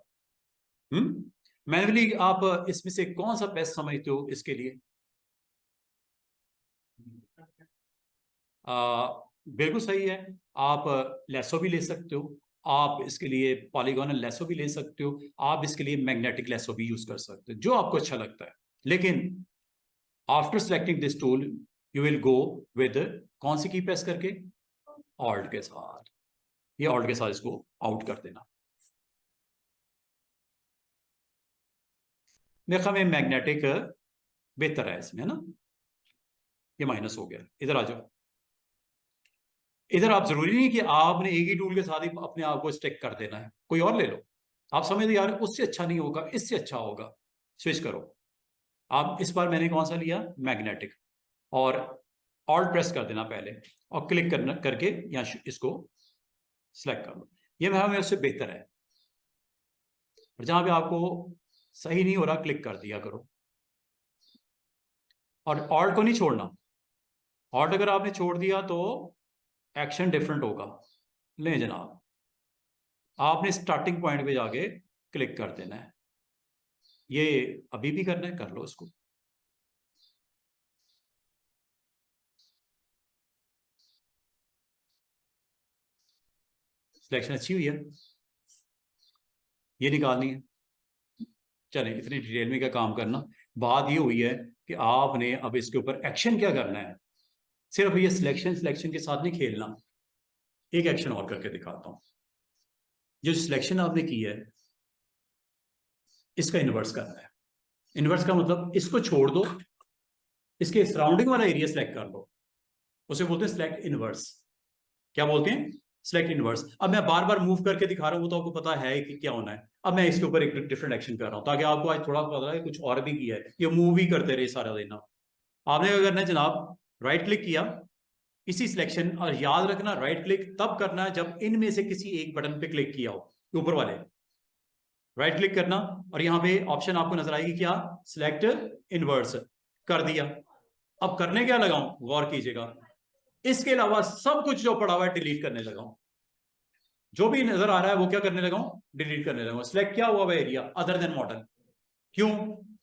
मैनुअली आप इसमें से कौन सा बेस्ट समझते हो इसके लिए? बिल्कुल सही है, आप लेसो भी ले सकते हो, आप इसके लिए पॉलीगोनल लेसो भी ले सकते हो, आप इसके लिए मैग्नेटिक लेसो भी यूज कर सकते हो, जो आपको अच्छा लगता है। लेकिन after selecting this tool you will go with कौन सी की प्रेस करके? ऑल्ट के साथ। ये ऑल्ट के साथ इसको आउट कर देना। देखा में मैग्नेटिक बेहतर है इसमें, है ना? ये माइनस हो गया, इधर आ जाओ। इधर आप जरूरी नहीं कि आपने एक ही टूल के साथ ही अपने आप को स्टिक कर देना है, कोई और ले लो। आप समझते यार उससे अच्छा नहीं होगा, इससे अच्छा होगा, स्विच करो। आप इस बार मैंने कौन सा लिया? मैग्नेटिक। और ऑल्ट प्रेस कर देना पहले, और क्लिक करना करके यहाँ इसको सिलेक्ट कर लो। ये मैं उससे बेहतर है। और जहां पे आपको सही नहीं हो रहा, क्लिक कर दिया करो, और ऑल्ट को नहीं छोड़ना। ऑल्ट अगर आपने छोड़ दिया तो एक्शन डिफरेंट होगा। ले जनाब, आपने स्टार्टिंग पॉइंट पे जाके क्लिक कर देना है। ये अभी भी करना है, कर लो इसको। सिलेक्शन अच्छी हुई है, ये निकालनी है। चलें, इतनी डिटेल में क्या काम करना। बात ये हुई है कि आपने अब इसके ऊपर एक्शन क्या करना है। सिर्फ ये सिलेक्शन सिलेक्शन के साथ नहीं खेलना। एक एक्शन और करके दिखाता हूं। जो सिलेक्शन आपने की है इसका इन्वर्स करना है। इन्वर्स का मतलब इसको छोड़ दो, इसके सराउंडिंग वाला एरिया सेलेक्ट कर लो, उसे बोलते हैं सिलेक्ट इनवर्स। क्या बोलते हैं? Select inverse. अब मैं बार बार मूव करके दिखा रहा हूं, तो आपको पता है कि क्या होना है। अब मैं इसके ऊपर एक डिफरेंट एक्शन कर रहा हूं ताकि आपको आज थोड़ा पता है कुछ और भी किया है, ये मूव ही करते रहे सारा दिन। आपने क्या करना है जनाब? राइट क्लिक किया इसी सिलेक्शन, और याद रखना राइट क्लिक तब करना है जब इनमें से किसी एक बटन पे क्लिक किया हो, ऊपर वाले। राइट क्लिक करना, और यहां पे ऑप्शन आपको नजर आएगी क्या? Select inverse. कर दिया, अब करने क्या लगाऊं, गौर कीजिएगा, इसके अलावा सब कुछ जो पड़ा हुआ है डिलीट करने लगाऊं। जो भी नजर आ रहा है वो क्या करने लगाऊं, डिलीट करने लगाऊं। सिलेक्ट क्या हुआ एरिया अदर देन मॉडल। क्यों,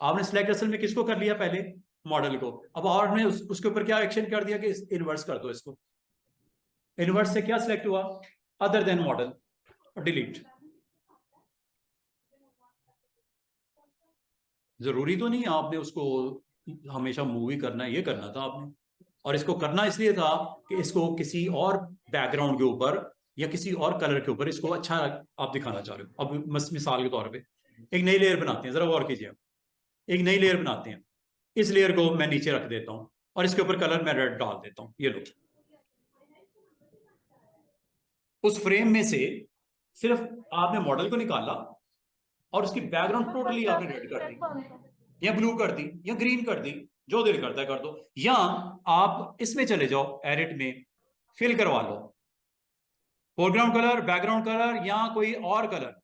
आपने सिलेक्ट असल में किसको कर लिया, पहले मॉडल को। अब आपने उसके ऊपर क्या एक्शन कर दिया कि इन्वर्स कर दो इसको। इन्वर्स से क्या सिलेक्ट हुआ, अदर देन मॉडल, और डिलीट। जरूरी तो नहीं आपने उसको हमेशा मूव ही करना है, ये करना था आपने। और इसको करना इसलिए था कि इसको किसी और बैकग्राउंड के ऊपर या किसी और कलर के ऊपर इसको अच्छा आप दिखाना चाह रहे हो। अब मिसाल के तौर पे एक नई लेयर बनाते हैं, जरा गौर कीजिए। एक नई लेयर बनाते हैं, इस लेयर को मैं नीचे रख देता हूं और इसके ऊपर कलर मैं रेड डाल देता हूं। ये लो, उस फ्रेम में से सिर्फ आपने मॉडल को निकाला और उसकी बैकग्राउंड टोटली आपने रेड कर दी या ब्लू कर दी या ग्रीन कर दी, जो दिल करता है कर दो। या आप इसमें चले जाओ, एडिट में फिल करवा लो, फोरग्राउंड कलर, बैकग्राउंड कलर या कोई और कलर।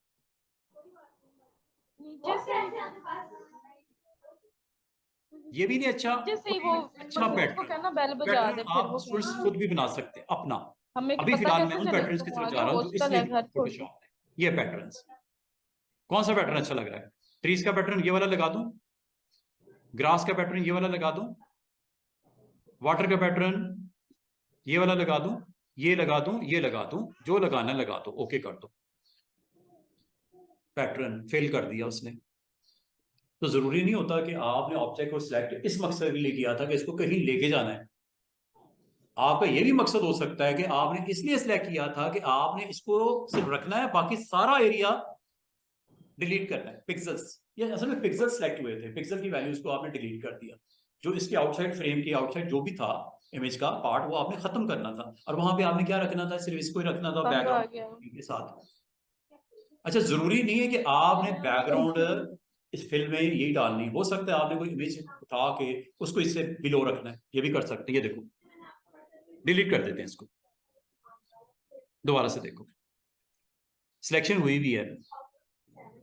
ये भी नहीं अच्छा, वो अच्छा पैटर्न आप खुद भी बना सकते हैं अपना। हमें अभी पता फिलहाल मैं कैसे उन चलेगा पैटर्न्स की तुम तरफ आ जा गए, रहा हूं जो हॉस्टल इसलिए है घर छोड़ के। फोटोशॉप है। ये पैटर्न्स कौन सा पैटर्न अच्छा लग रहा है, ट्रीज का पैटर्न ये वाला लगा दूं, ग्रास का पैटर्न ये वाला लगा दूं, वाटर का पैटर्न ये वाला लगा दूं, ये लगा दूं, ये लगा दूं, जो लगाना लगा दो, ओके कर दो। पैटर्न फेल कर दिया उसने। तो जरूरी नहीं होता कि आपने ऑब्जेक्ट को सिलेक्ट इस मकसद के लिए किया था कि इसको कहीं लेके जाना है। आपका ये भी मकसद हो सकता है कि आपने इसलिए सिलेक्ट किया था कि आपने इसको सिर्फ रखना है, बाकी सारा एरिया डिलीट करना है। पिक्सल्स, ये असल में पिक्सल सिलेक्ट हुए थे, पिक्सल की वैल्यूज को आपने डिलीट कर दिया। जो इसके आउटसाइड फ्रेम के आउटसाइड जो भी था इमेज का पार्ट, वो आपने खत्म करना था। और वहां पे आपने क्या रखना था, सिर्फ इसको ही रखना था बैकग्राउंड के साथ। अच्छा, जरूरी नहीं है कि आपने बैकग्राउंड इस फिल्म में यही डालनी, हो सकता है आपने कोई इमेज उठा के उसको इससे बिलो रखना है, ये भी कर सकते हैं। ये देखो, डिलीट कर देते हैं इसको, दोबारा से देखो, सिलेक्शन हुई भी है।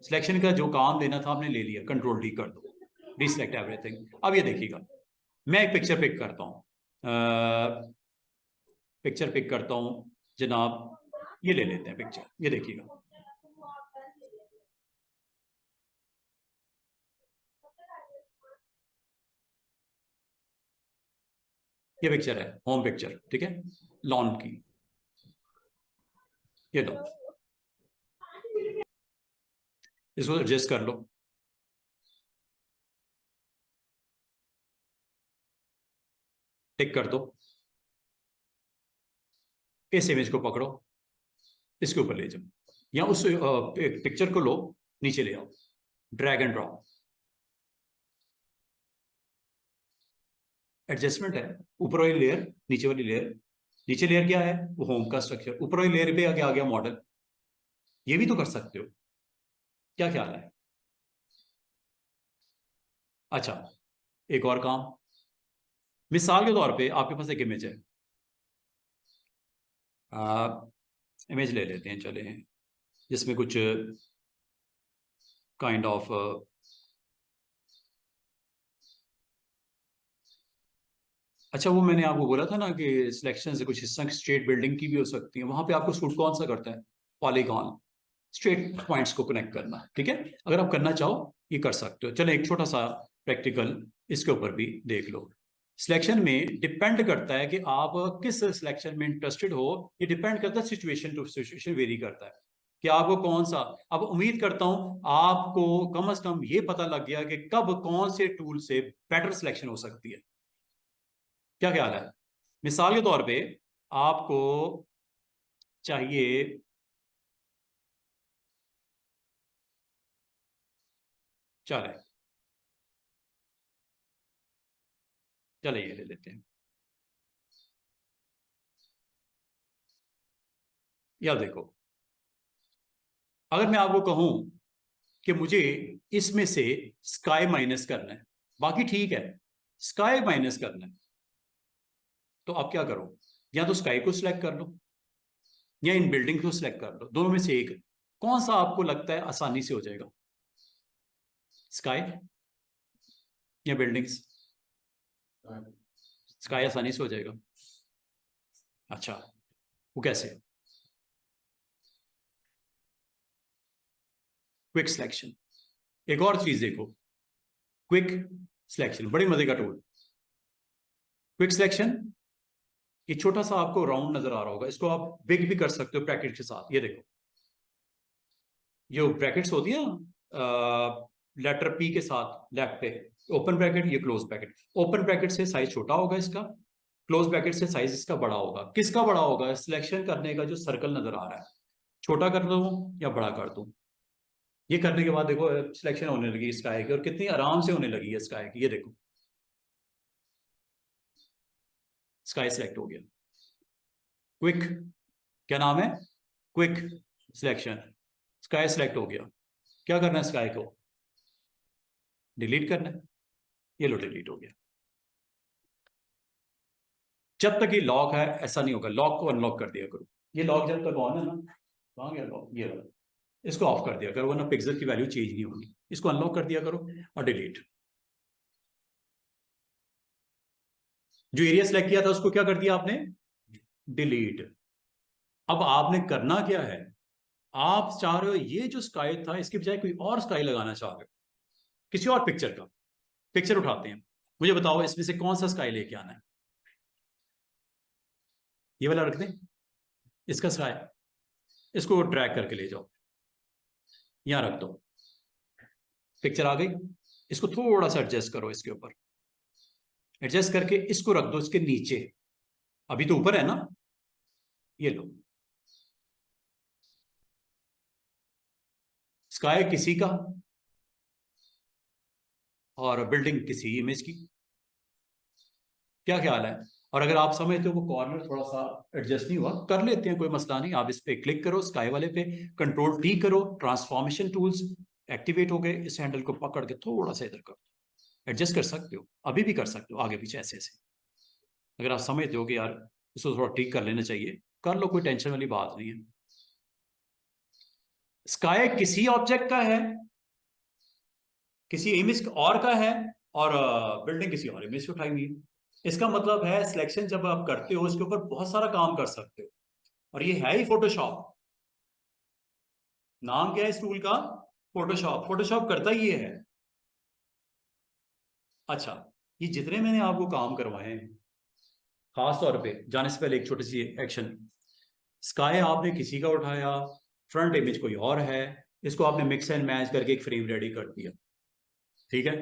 सिलेक्शन का जो काम लेना था आपने ले लिया, कंट्रोल डी कर दो, डिसलेक्ट एवरीथिंग। अब ये देखिएगा, मैं एक पिक्चर पिक करता हूँ, पिक्चर पिक करता हूँ जनाब, ये ले लेते हैं पिक्चर, ये देखिएगा। ये पिक्चर है, होम पिक्चर, ठीक है, लॉन की। ये लो, इसको एडजस्ट कर लो, टिक कर दो। इस इमेज को पकड़ो, इसके ऊपर ले जाओ, या उस पिक्चर को लो, नीचे ले आओ, ड्रैग एंड ड्रॉप। एडजस्टमेंट है, ऊपर वाली लेयर, नीचे वाली लेयर। नीचे लेयर क्या है, वो होम का स्ट्रक्चर, ऊपर वाली लेयर पे आगे आ गया मॉडल। ये भी तो कर सकते हो, क्या ख्याल है। अच्छा, एक और काम, मिसाल के तौर पे आपके पास एक इमेज है, इमेज ले लेते हैं चले, जिसमें कुछ काइंड ऑफ अच्छा, वो मैंने आपको बोला था ना कि सिलेक्शन से कुछ हिस्सा स्ट्रेट बिल्डिंग की भी हो सकती है, वहां पे आपको सूट कौन सा करता है, पॉलीगॉन, स्ट्रेट पॉइंट्स को कनेक्ट करना, ठीक है। अगर आप करना चाहो ये कर सकते हो। चलो एक छोटा सा प्रैक्टिकल इसके ऊपर भी देख लो। सिलेक्शन में डिपेंड करता है कि आप किस सिलेक्शन में इंटरेस्टेड हो, ये डिपेंड करता है, सिचुएशन टू सिचुएशन वेरी करता है कि आपको कौन सा। अब उम्मीद करता हूं आपको कम से कम ये पता लग गया कि कब कौन से टूल से बेटर सिलेक्शन हो सकती है। क्या ख्याल है, मिसाल के तौर पे आपको चाहिए, चले चले ये ले लेते हैं, या देखो, अगर मैं आपको कहूं कि मुझे इसमें से स्काई माइनस करना है, बाकी ठीक है, स्काई माइनस करना है, तो आप क्या करो, या तो स्काई को सिलेक्ट कर लो या इन बिल्डिंग को सिलेक्ट कर लो, दोनों में से एक। कौन सा आपको लगता है आसानी से हो जाएगा, स्काई या बिल्डिंग्स। स्काई आसानी से हो जाएगा। अच्छा, वो कैसे? Quick selection. एक और चीज देखो, क्विक सिलेक्शन बड़ी मजे का टूल। क्विक सिलेक्शन, ये छोटा सा आपको राउंड नजर आ रहा होगा, इसको आप बिग भी कर सकते हो ब्रैकेट के साथ। ये देखो, ये ब्रैकेट्स होती है लेटर पी के साथ लेफ्ट पे, ओपन ब्रैकेट, ये क्लोज ब्रैकेट। ओपन ब्रैकेट से साइज छोटा होगा इसका, क्लोज ब्रैकेट से साइज इसका बड़ा होगा। किसका बड़ा होगा? सिलेक्शन करने का जो सर्कल नजर आ रहा है, छोटा कर दूं या बड़ा कर दूं। ये करने के बाद देखो सिलेक्शन होने लगी स्काई की, और कितनी आराम से होने लगी है स्काई की। ये देखो, स्काई सिलेक्ट हो गया। क्विक, क्या नाम है? Quick selection. स्काई सिलेक्ट हो गया। क्या करना है स्काई को? डिलीट करना है। ये लो, डिलीट हो गया। जब तक ये लॉक है ऐसा नहीं होगा, लॉक को अनलॉक कर दिया करो। ये लॉक जब तक ऑन है ना, कहाँ गया लॉक? ये वाला, इसको ऑफ कर दिया करो, वरना पिक्सल की वैल्यू चेंज नहीं होगी। इसको अनलॉक कर दिया करो और डिलीट। जो एरिया सेलेक्ट किया था उसको क्या कर दिया आपने? डिलीट। अब आपने करना क्या है, आप चाह रहे हो ये जो स्काई था इसकी बजाय कोई और स्काई लगाना चाह रहे हो, किसी और पिक्चर का। पिक्चर उठाते हैं, मुझे बताओ इसमें से कौन सा स्काई लेके आना है। ये वाला रख दें, इसका स्काई, इसको ड्रैग करके ले जाओ, यहां रख दो। पिक्चर आ गई। इसको थोड़ा सा एडजस्ट करो, इसके ऊपर एडजस्ट करके इसको रख दो इसके नीचे। अभी तो ऊपर है ना, ये लो। स्काई किसी का और बिल्डिंग किसी इमेज की। क्या ख्याल है? और अगर आप समझते हो वो कॉर्नर थोड़ा सा एडजस्ट नहीं हुआ, कर लेते हैं, कोई मसला नहीं। आप इस पे क्लिक करो, स्काई वाले पे कंट्रोल टी करो, ट्रांसफॉर्मेशन टूल्स एक्टिवेट हो गए। इस हैंडल को पकड़ के थोड़ा सा इधर करो, एडजस्ट कर सकते हो, अभी भी कर सकते हो, आगे पीछे ऐसे ऐसे। अगर आप समझते हो कि यार इसको थोड़ा ठीक कर लेना चाहिए, कर लो, कोई टेंशन वाली बात नहीं है। स्काई किसी ऑब्जेक्ट का है, किसी इमेज और का है, और बिल्डिंग किसी और इमेज से उठाई हुई है। इसका मतलब है सिलेक्शन जब आप करते हो इसके ऊपर बहुत सारा काम कर सकते हो। और ये है ही फोटोशॉप। नाम क्या है इस टूल का? फोटोशॉप। फोटोशॉप करता ही ये है। अच्छा, ये जितने मैंने आपको काम करवाए हैं, खास तौर पे जाने से पहले एक छोटी सी एक्शन। स्काई आपने किसी का उठाया, फ्रंट इमेज कोई और है, इसको आपने मिक्स एंड मैच करके एक फ्रेम रेडी कर दिया। ठीक है,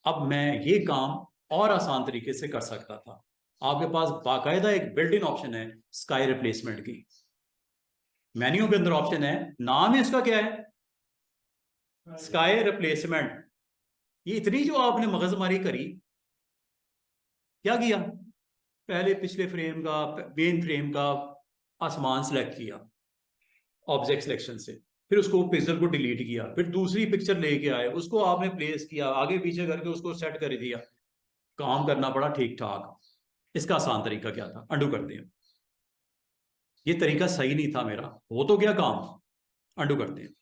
अब मैं ये काम और आसान तरीके से कर सकता था। आपके पास बाकायदा एक बिल्ट इन ऑप्शन है स्काई रिप्लेसमेंट की। मेन्यू के अंदर ऑप्शन है, नाम है इसका क्या है? Sky replacement. ये इतनी जो आपने मगजमारी करी, क्या किया? पहले पिछले फ्रेम का, मेन फ्रेम का आसमान सेलेक्ट किया ऑब्जेक्ट सिलेक्शन से, फिर उसको पिक्सल को डिलीट किया, फिर दूसरी पिक्चर लेके आए, उसको आपने प्लेस किया, आगे पीछे करके उसको सेट कर दिया। काम करना पड़ा ठीक ठाक। इसका आसान तरीका क्या था? अंडू करते हैं। ये तरीका सही नहीं था मेरा, हो तो गया काम। अंडू करते हैं,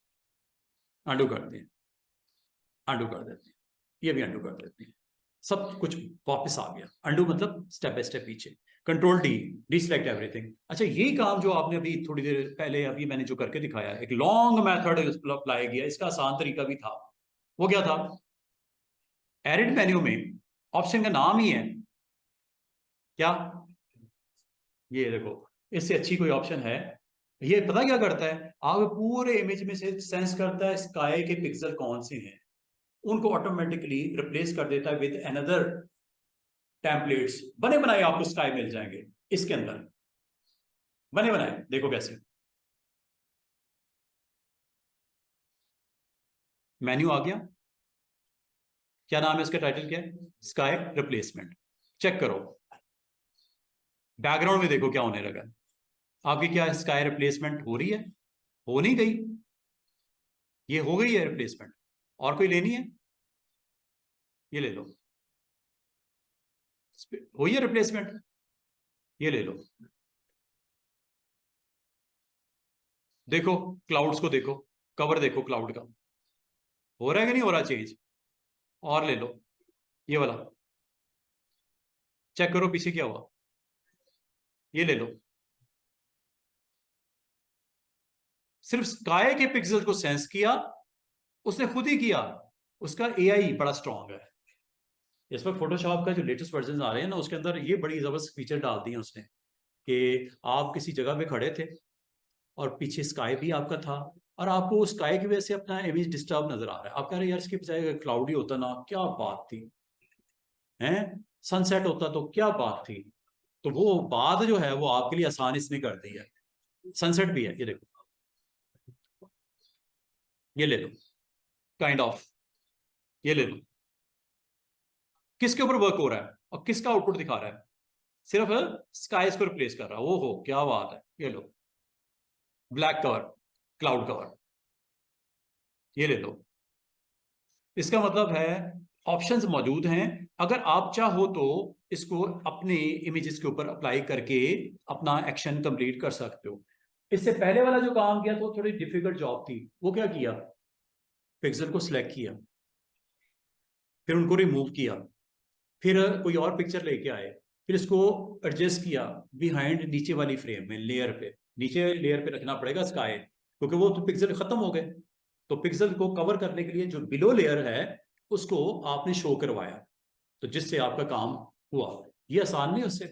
अंडू करते हैं, अंडू कर देते हैं, ये भी अंडू कर देते हैं। सब कुछ वापस आ गया। अंडू मतलब स्टेप बाय स्टेप पीछे। Control D, डिसलेक्ट everything. अच्छा, ये काम जो आपने अभी थोड़ी देर पहले अभी मैंने जो करके दिखाया, एक लॉन्ग मेथड अप्लाई किया, इसका आसान तरीका भी था। वो क्या था? एडिट मेन्यू में ऑप्शन का नाम ही है क्या? ये देखो, इससे अच्छी कोई ऑप्शन है? ये पता क्या करता है, आप पूरे इमेज में से सेंस करता है स्काई के पिक्सल कौन से हैं, उनको ऑटोमेटिकली रिप्लेस कर देता है विद अनदर टेम्पलेट्स। बने बनाए आपको स्काई मिल जाएंगे इसके अंदर, बने बनाए। देखो कैसे, मेन्यू आ गया। क्या नाम है इसका? टाइटल क्या है? Sky replacement. चेक करो, बैकग्राउंड में देखो क्या होने लगा। आपकी क्या स्काई रिप्लेसमेंट हो रही है? हो नहीं गई? ये हो गई है रिप्लेसमेंट। और कोई लेनी है? ये ले लो। हुई है रिप्लेसमेंट, ये ले लो। देखो क्लाउड्स को देखो, कवर देखो क्लाउड का, हो रहा है कि नहीं हो रहा चेंज? और ले लो ये वाला, चेक करो पीछे क्या हुआ, ये ले लो। सिर्फ स्काई के पिक्सल को सेंस किया, उसने खुद ही किया। उसका एआई बड़ा स्ट्रांग है। इस पर फोटोशॉप का जो लेटेस्ट वर्जन आ रहे हैं ना, उसके अंदर ये बड़ी जबरदस्त फीचर डाल दी है उसने कि आप किसी जगह पे खड़े थे और पीछे स्काई भी आपका था, और आपको उस स्काई की वजह से अपना इमेज डिस्टर्ब नजर आ रहा है। आप कह रहे हैं यार इसके बजाय क्लाउडी होता ना, क्या बात थी, हैं, सनसेट होता तो क्या बात थी। तो वो बात जो है वो आपके लिए आसान इसने कर दी है। सनसेट भी है, ये देखो, ये ले लो, काइंड ऑफ, ये ले लो। किसके ऊपर वर्क हो रहा है और किसका आउटपुट दिखा रहा है? सिर्फ स्काईज को रिप्लेस कर रहा है। वो हो क्या बात है, ये लो, ब्लैक कवर, क्लाउड कवर, ये ले लो। इसका मतलब है ऑप्शंस मौजूद हैं। अगर आप चाहो तो इसको अपने इमेजेस के ऊपर अप्लाई करके अपना एक्शन कंप्लीट कर सकते हो। इससे पहले वाला जो काम किया तो थोड़ी डिफिकल्ट जॉब थी। वो क्या किया, पिक्सल को सिलेक्ट किया, फिर उनको रिमूव किया, फिर कोई और पिक्चर लेके आए, फिर इसको एडजस्ट किया बिहाइंड नीचे वाली फ्रेम में, लेयर पे, नीचे लेयर पे रखना पड़ेगा स्काई, क्योंकि वो तो पिक्सल खत्म हो गए। तो पिक्सल को कवर करने के लिए जो बिलो लेयर है उसको आपने शो करवाया, तो जिससे आपका काम हुआ। ये आसान नहीं उससे,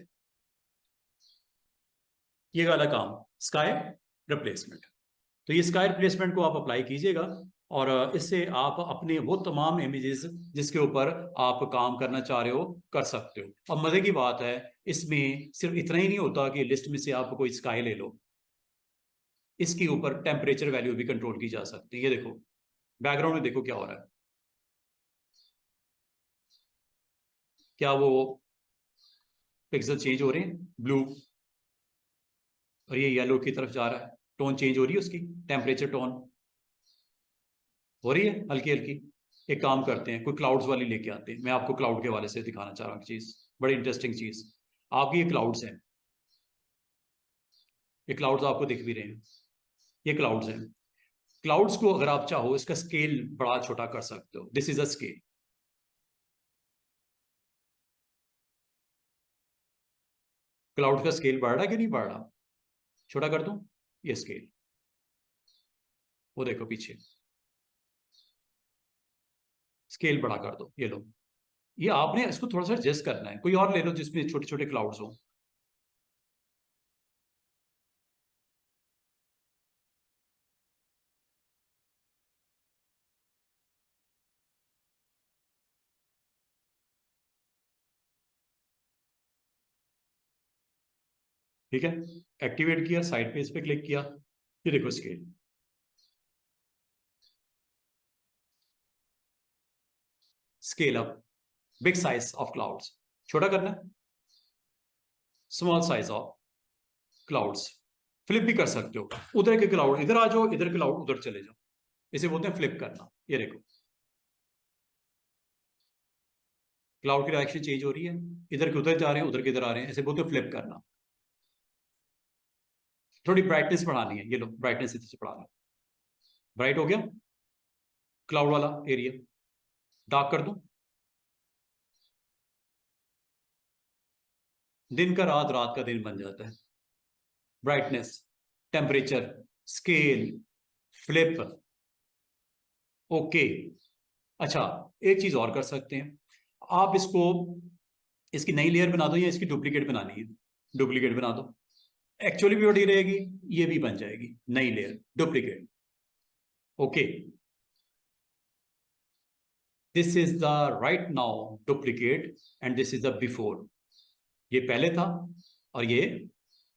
ये वाला काम स्काई रिप्लेसमेंट। तो ये स्काई रिप्लेसमेंट को आप अप्लाई कीजिएगा, और इससे आप अपने वो तमाम इमेजेस जिसके ऊपर आप काम करना चाह रहे हो कर सकते हो। अब मजे की बात है, इसमें सिर्फ इतना ही नहीं होता कि लिस्ट में से आप कोई स्काई ले लो, इसके ऊपर टेम्परेचर वैल्यू भी कंट्रोल की जा सकती है। ये देखो, बैकग्राउंड में देखो क्या हो रहा है, क्या वो पिक्सल चेंज हो रहे हैं, ब्लू, और ये येलो की तरफ जा रहा है, टोन चेंज हो रही है उसकी, टेम्परेचर टोन हो रही है हल्की हल्की। एक काम करते हैं, कोई क्लाउड्स वाली लेके आते हैं, मैं आपको क्लाउड के वाले से दिखाना चाह रहा हूँ चीज, बड़ी इंटरेस्टिंग चीज। आपकी ये क्लाउड्स हैं, ये क्लाउड्स आपको दिख भी रहे हैं, ये क्लाउड्स हैं। क्लाउड्स को अगर आप चाहो इसका स्केल बड़ा छोटा कर सकते हो, this is a scale. Cloud का स्केल बढ़ रहा है कि नहीं बढ़ रहा? छोटा कर दूं, ये स्केल, वो देखो पीछे, स्केल बड़ा कर दो, ये लो। ये आपने इसको थोड़ा सा एडजस्ट करना है, कोई और ले लो जिसमें छोटे छोटे क्लाउड्स हो। ठीक है, एक्टिवेट किया, साइड पे इस पे क्लिक किया, ये देखो scale, scale up, big size of clouds, छोटा करना है, small size of clouds. Flip भी कर सकते हो, उधर के क्लाउड इधर आ जाओ, इधर क्लाउड उधर चले जाओ, इसे बोलते हैं फ्लिप करना। ये देखो, क्लाउड की डायरेक्शन चेंज हो रही है, इधर के उधर जा रहे हैं, उधर के इधर आ रहे हैं, ऐसे बोलते हैं फ्लिप करना। थोड़ी ब्राइटनेस बढ़ानी है, ये लो ब्राइटनेस इधर से बढ़ा लो, ब्राइट हो गया क्लाउड वाला एरिया। डार्क कर दूं, दिन का रात, रात का दिन बन जाता है। Brightness, temperature, scale, flip, okay. अच्छा, एक चीज और कर सकते हैं, आप इसको, इसकी नई लेयर बना दो या इसकी डुप्लीकेट बनानी है, डुप्लीकेट बना दो, एक्चुअली भी बड़ी रहेगी, ये भी बन जाएगी नई layer, duplicate, okay. This is the right now duplicate and this is the before. ये पहले था और ये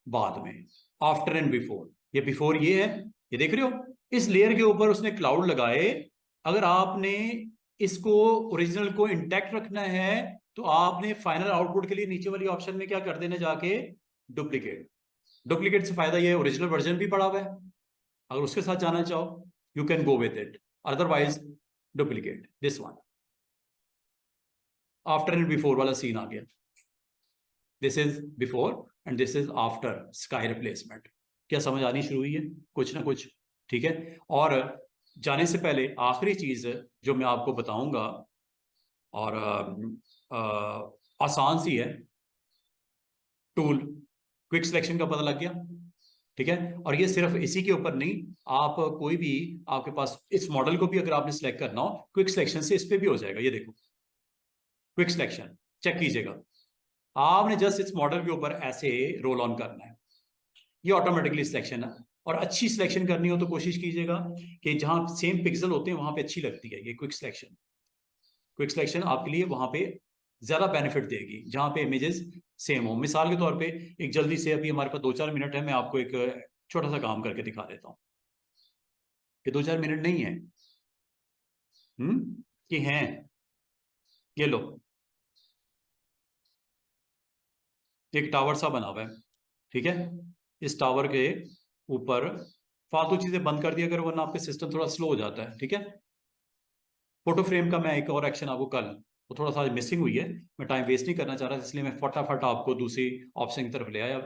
बाद में, आफ्टर एंड बिफोर। ये बिफोर ये है, ये देख रहे हो, इस लेयर के ऊपर उसने क्लाउड लगाए। अगर आपने इसको ओरिजिनल को इंटैक्ट रखना है तो आपने फाइनल आउटपुट के लिए नीचे वाली ऑप्शन में क्या कर देना, जाके डुप्लीकेट। डुप्लीकेट से फायदा ये है ओरिजिनल वर्जन भी पड़ा हुआ है, अगर उसके साथ जाना चाहो you can go with it, otherwise duplicate this one. After and before वाला सीन आ गया, this is before and this is after sky replacement. क्या समझ आनी शुरू हुई है कुछ ना कुछ? ठीक है। और जाने से पहले आखिरी चीज जो मैं आपको बताऊंगा, और आसान सी है, टूल, क्विक सिलेक्शन का पता लग गया, ठीक है। और ये सिर्फ इसी के ऊपर नहीं, आप कोई भी, आपके पास इस मॉडल को भी अगर आपने सिलेक्ट करना हो क्विक सिलेक्शन से, इस पे भी हो जाएगा। ये देखो क्विक सिलेक्शन, चेक कीजिएगा, आपने जस्ट इस मॉडल के ऊपर ऐसे रोल ऑन करना है, ये ऑटोमेटिकली सिलेक्शन है। और अच्छी सिलेक्शन करनी हो तो कोशिश कीजिएगा कि जहां सेम पिक्सल होते हैं वहां पे अच्छी लगती है ये क्विक सिलेक्शन। क्विक सिलेक्शन आपके लिए वहां पे ज्यादा बेनिफिट देगी जहां पे इमेजेस सेम हो। मिसाल के तौर पे एक जल्दी से, अभी हमारे पास 2-4 मिनट है, मैं आपको एक छोटा सा काम करके दिखा देता हूँ। कि 2-4 मिनट नहीं है, कि हैं, ये लो, एक टावर सा बना हुआ है, ठीक है। इस टावर के ऊपर फालतू चीजें बंद कर दिया करो, वरना आपके सिस्टम थोड़ा स्लो हो जाता है, ठीक है। फोटो फ्रेम का मैं एक और एक्शन आपको कल, वो थोड़ा सा मिसिंग हुई है, मैं टाइम वेस्ट नहीं करना चाह रहा, इसलिए मैं फटाफट आपको दूसरी ऑप्शन की तरफ ले आया।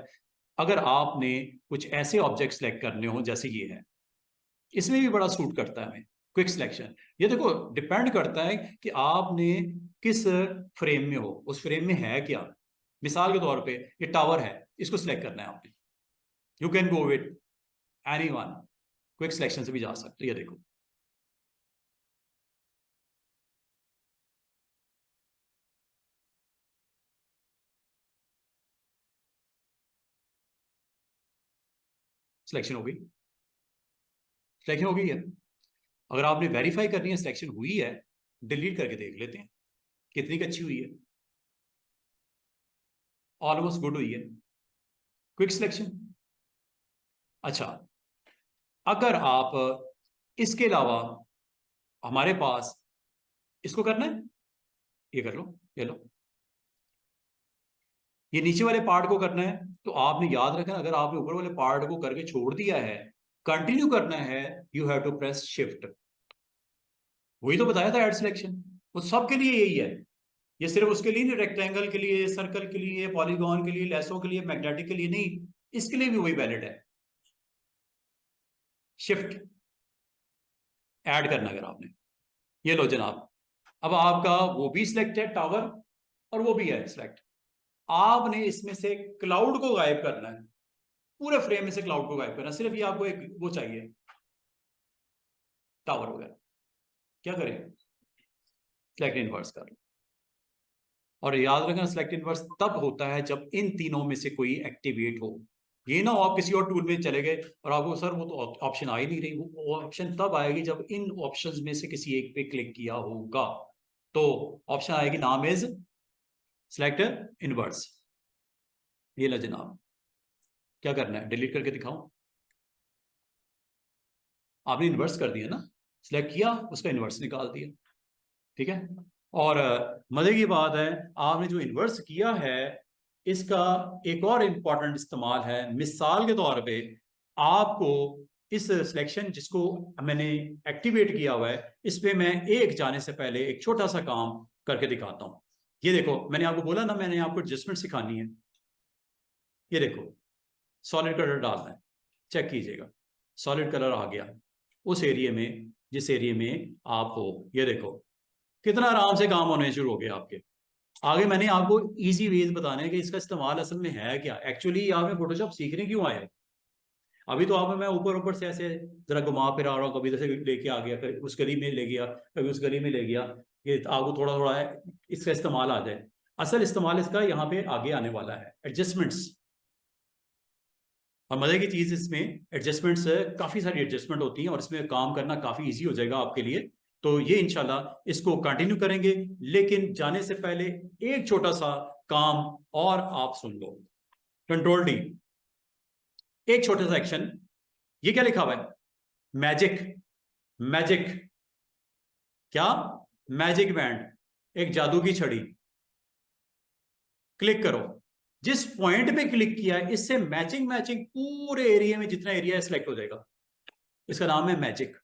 अगर आपने कुछ ऐसे ऑब्जेक्ट सेलेक्ट करने हो जैसे ये है, इसमें भी बड़ा सूट करता है हमें क्विक सिलेक्शन। ये देखो डिपेंड करता है कि आपने किस फ्रेम में हो, उस फ्रेम में है क्या। मिसाल के तौर पे ये टावर है, इसको सिलेक्ट करना है आपने, you can go with any one, quick selection से भी जा सकते हो। ये देखो सिलेक्शन हो गई, सिलेक्शन हो गई है। अगर आपने वेरीफाई करनी है सिलेक्शन हुई है, डिलीट करके देख लेते हैं कितनी की अच्छी हुई है। ऑलमोस्ट गुड हुई है क्विक सिलेक्शन। अच्छा, अगर आप इसके अलावा, हमारे पास इसको करना है, ये कर लो, ये लो, ये नीचे वाले पार्ट को करना है, तो आपने याद रखना, अगर आपने ऊपर वाले पार्ट को करके छोड़ दिया है, कंटिन्यू करना है, you have to press shift. वही तो बताया था एड सिलेक्शन, वो सबके लिए यही है। ये सिर्फ उसके लिए नहीं, रेक्टेंगल के लिए, सर्कल के लिए, पॉलीगॉन के लिए, लेसों के लिए, मैग्नेटिक के लिए नहीं, इसके लिए भी वही वैलिड है। शिफ्ट ऐड करना अगर आपने, ये लो जनाब, अब आपका वो भी सिलेक्ट है टावर, और वो भी है सिलेक्ट। आपने इसमें से क्लाउड को गायब करना है, पूरे फ्रेम में से क्लाउड को गायब करना, सिर्फ ये आपको एक वो चाहिए, टावर वगैरह। क्या करें, सिलेक्ट इनवर्स कर लो। और याद रखना सिलेक्ट इनवर्स तब होता है जब इन तीनों में से कोई एक्टिवेट हो। ये ना हो आप किसी और टूल में चले गए और आपको सर वो तो ऑप्शन आ ही नहीं रही, वो ऑप्शन तब आएगी जब इन ऑप्शंस में से किसी एक पे क्लिक किया होगा, तो ऑप्शन आएगी, नाम इज सिलेक्ट इनवर्स। ये लो जनाब, क्या करना है, डिलीट करके दिखाऊं। आपने इन्वर्स कर दिया ना, सिलेक्ट किया, उसका इन्वर्स निकाल दिया, ठीक है। और मजे की बात है, आपने जो इन्वर्स किया है, इसका एक और इंपॉर्टेंट इस्तेमाल है। मिसाल के तौर पे आपको इस सिलेक्शन जिसको मैंने एक्टिवेट किया हुआ है, इस पे मैं एक जाने से पहले एक छोटा सा काम करके दिखाता हूं। ये देखो, मैंने आपको बोला ना, मैंने आपको एडजस्टमेंट सिखानी है। ये देखो, सॉलिड कलर डालना है, चेक कीजिएगा, सॉलिड कलर आ गया उस एरिया में जिस एरिया में आप हो। ये देखो कितना आराम से काम होने शुरू हो गया आपके। आगे मैंने आपको इजी वेज बताने हैं कि इसका इस्तेमाल असल में है क्या। एक्चुअली आपने फोटोशॉप सीखने क्यों आए? अभी तो आप, मैं ऊपर ऊपर से ऐसे जरा घुमा फिरा रहा हूँ, कभी इधर से लेके आ गया, कभी उस गली में ले गया, कभी उस गली में ले गया, कि आपको थोड़ा थोड़ा इसका इस्तेमाल आ जाए। असल इस्तेमाल इसका यहाँ पे आगे आने वाला है, एडजस्टमेंट्स। और मजे की चीज इसमें एडजस्टमेंट्स, काफी सारी एडजस्टमेंट होती हैं और इसमें काम करना काफी इजी हो जाएगा आपके लिए। तो ये इंशाल्लाह इसको कंटिन्यू करेंगे, लेकिन जाने से पहले एक छोटा सा काम और आप सुन लो। कंट्रोल डी, एक छोटा सा एक्शन, ये क्या लिखा हुआ है, मैजिक। मैजिक क्या, मैजिक बैंड, एक जादू की छड़ी। क्लिक करो, जिस पॉइंट पे क्लिक किया है इससे मैचिंग मैचिंग पूरे एरिया में जितना एरिया है सिलेक्ट हो जाएगा। इसका नाम है मैजिक।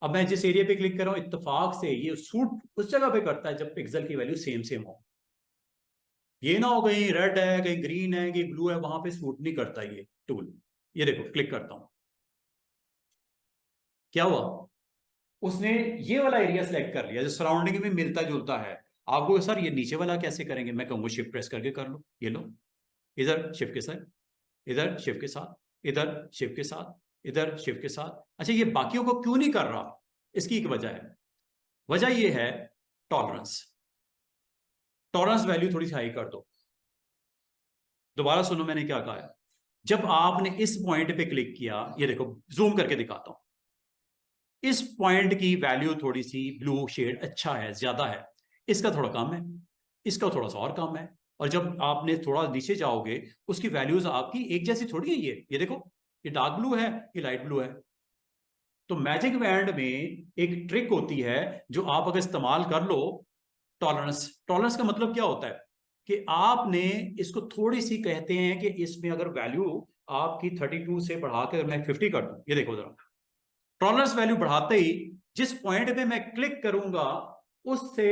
अब मैं जिस एरिया पे क्लिक कर रहा हूं, इत्तेफाक से ये सूट उस जगह पे करता है जब पिक्सल की वैल्यू सेम सेम हो। ये ना हो कहीं रेड है, कहीं ग्रीन है, कहीं ब्लू है, वहां पे सूट नहीं करता ये टूल। ये देखो क्लिक करता हूं, क्या हुआ, उसने ये वाला एरिया सेलेक्ट कर लिया जो सराउंडिंग में मिलता जुलता है। आपको सर ये नीचे वाला कैसे करेंगे, मैं कहूँगा शिफ्ट प्रेस करके कर लो, ये लो, इधर शिफ्ट के साथ, इधर शिफ्ट के साथ, इधर शिफ्ट के साथ, इधर शिफ्ट के साथ। अच्छा, ये बाकियों को क्यों नहीं कर रहा, इसकी एक वजह है। वजह ये है टॉलरेंस। टॉलरेंस वैल्यू थोड़ी सी हाई कर दो। दोबारा सुनो मैंने क्या कहा है। जब आपने इस पॉइंट पे क्लिक किया, ये देखो जूम करके दिखाता हूं, इस पॉइंट की वैल्यू थोड़ी सी ब्लू शेड अच्छा है, ज्यादा है, इसका थोड़ा कम है, इसका थोड़ा सा और कम है। और जब आपने थोड़ा नीचे जाओगे, उसकी वैल्यूज आपकी एक जैसी थोड़ी है। ये देखो, ये डार्क ब्लू है, ये लाइट ब्लू है। तो मैजिक बैंड में एक ट्रिक होती है जो आप अगर इस्तेमाल कर लो, टॉलरेंस। टॉलरेंस का मतलब क्या होता है कि आपने इसको थोड़ी सी, कहते हैं कि इसमें अगर वैल्यू आपकी 32 से बढ़ाकर मैं 50 कर दूं, ये देखो जरा, टॉलरेंस वैल्यू बढ़ाते ही जिस पॉइंट पे मैं क्लिक करूंगा, उससे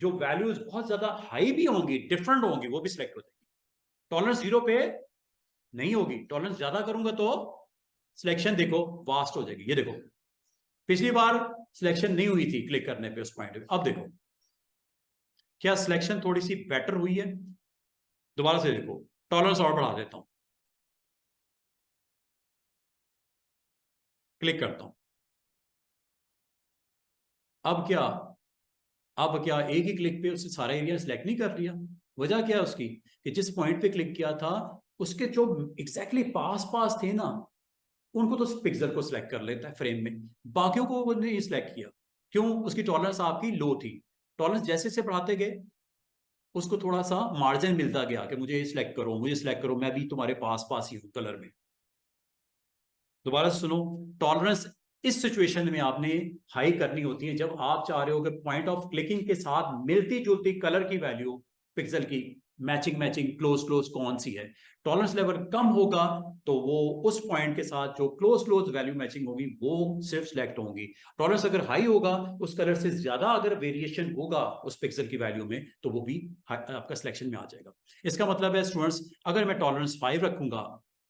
जो वैल्यूज बहुत ज्यादा हाई भी होंगी, डिफरेंट होंगी, वो भी सिलेक्ट हो जाएगी। टॉलरेंस 0 पे नहीं होगी, टॉलरेंस ज्यादा करूंगा तो सिलेक्शन देखो वास्ट हो जाएगी। ये देखो, पिछली बार सिलेक्शन नहीं हुई थी क्लिक करने पे उस पॉइंट पे, अब देखो क्या सिलेक्शन थोड़ी सी बेटर हुई है। दोबारा से देखो, टॉलरेंस और बढ़ा देता हूं, क्लिक करता हूं। अब क्या, अब क्या एक ही क्लिक पे उससे सारा एरिया सिलेक्ट नहीं कर लिया। वजह क्या है उसकी, कि जिस पॉइंट पे क्लिक किया था, उसके जो एग्जैक्टली पास पास थे ना, उनको तो पिक्सल को सिलेक्ट कर लेता है फ्रेम में, बाकियों को वो नहीं सिलेक्ट किया। क्यों, उसकी टॉलरेंस आपकी लो थी। टॉलरेंस जैसे से बढ़ाते गए, उसको थोड़ा सा मार्जिन मिलता गया कि मुझे सिलेक्ट करो, मुझे सिलेक्ट करो, मैं भी तुम्हारे पास पास ही हूं कलर में। दोबारा सुनो, टॉलरेंस इस सिचुएशन में आपने हाई करनी होती है जब आप चाह रहे हो कि पॉइंट ऑफ क्लिकिंग के साथ मिलती जुलती कलर की वैल्यू, पिक्सल की मैचिंग मैचिंग क्लोज क्लोज कौन सी है। टॉलरेंस लेवल कम होगा तो वो उस पॉइंट के साथ जो क्लोज क्लोज वैल्यू मैचिंग होगी वो सिर्फ सिलेक्ट होंगी। टॉलरेंस अगर हाई होगा, उस कलर से ज्यादा अगर वेरिएशन होगा उस पिक्सल की वैल्यू में, तो वो भी आपका सिलेक्शन में आ जाएगा। इसका मतलब है स्टूडेंट्स, अगर मैं टॉलरेंस 5 रखूंगा,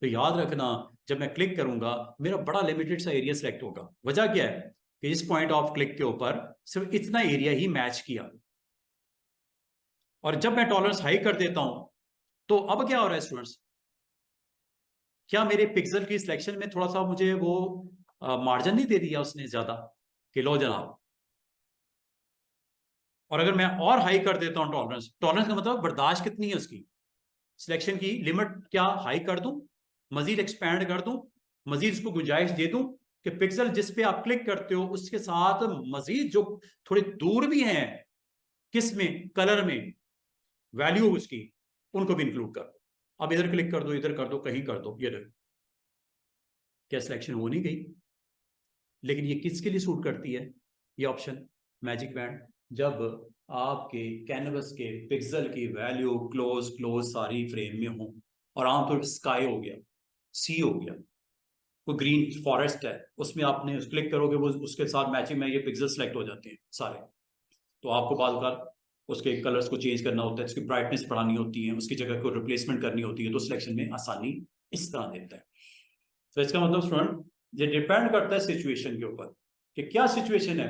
तो याद रखना जब मैं क्लिक करूंगा मेरा बड़ा लिमिटेड सा एरिया सिलेक्ट होगा। वजह क्या है कि इस पॉइंट ऑफ क्लिक के ऊपर सिर्फ इतना एरिया ही मैच किया। और जब मैं टॉलरेंस हाई कर देता हूं, तो अब क्या हो रहा है स्टूडेंट्स, क्या मेरे पिक्सल की सिलेक्शन में थोड़ा सा मुझे वो मार्जिन नहीं दे दिया उसने ज्यादा, कि लो जनाब। और अगर मैं और हाई कर देता हूं टॉलरेंस, टॉलरेंस का मतलब बर्दाश्त कितनी है उसकी, सिलेक्शन की लिमिट क्या हाई कर दूं, मजीद एक्सपैंड कर दूं, मजीद उसको गुंजाइश दे दूं कि पिक्सल जिस पे आप क्लिक करते हो उसके साथ मजीद जो थोड़े दूर भी हैं, किस में, कलर में, वैल्यू उसकी, उनको भी इंक्लूड कर दो। अब इधर क्लिक कर दो, इधर कर दो, कहीं कर दो, ये देखो क्या सिलेक्शन हो नहीं गई। लेकिन ये किसके लिए सूट करती है ये ऑप्शन, मैजिक बैंड, जब आपके कैनवस के पिक्सल की वैल्यू क्लोज क्लोज सारी फ्रेम में हो, और आमतौर पर स्काई हो गया, सी हो गया, कोई ग्रीन फॉरेस्ट है, उसमें आपने क्लिक करोगे वो उसके साथ मैचिंग में ये पिक्सल सेलेक्ट हो जाते हैं सारे। तो आपको बार बार उसके कलर्स को चेंज करना होता है, उसकी ब्राइटनेस बढ़ानी होती है, उसकी जगह को रिप्लेसमेंट करनी होती है, तो सिलेक्शन में आसानी इस तरह देता है। तो इसका मतलब स्टूडेंट, ये डिपेंड करता है सिचुएशन के ऊपर कि क्या सिचुएशन है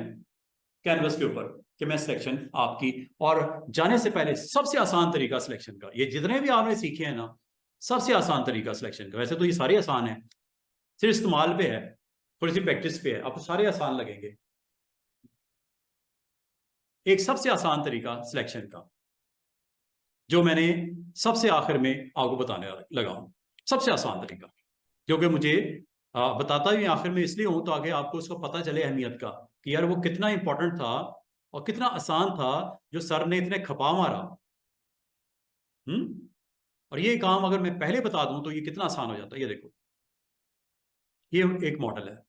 कैनवस के ऊपर, कि मैं सिलेक्शन आपकी। और जाने से पहले सबसे आसान तरीका सिलेक्शन का, ये जितने भी आपने सीखे हैं ना, सबसे आसान तरीका सिलेक्शन का, वैसे तो ये सारे आसान है, सिर्फ इस्तेमाल पे है, थोड़ी सी प्रैक्टिस पे है, आपको सारे आसान लगेंगे। एक सबसे आसान तरीका सिलेक्शन का जो मैंने सबसे आखिर में आपको बताने लगा हूं, सबसे आसान तरीका, क्योंकि मुझे बताता भी आखिर में इसलिए हूं ताकि आपको उसको पता चले अहमियत का, कि यार वो कितना इंपॉर्टेंट था और कितना आसान था जो सर ने इतने खपा मारा। और ये काम अगर मैं पहले बता दूं तो ये कितना आसान हो जाता है। ये देखो, ये एक मॉडल है,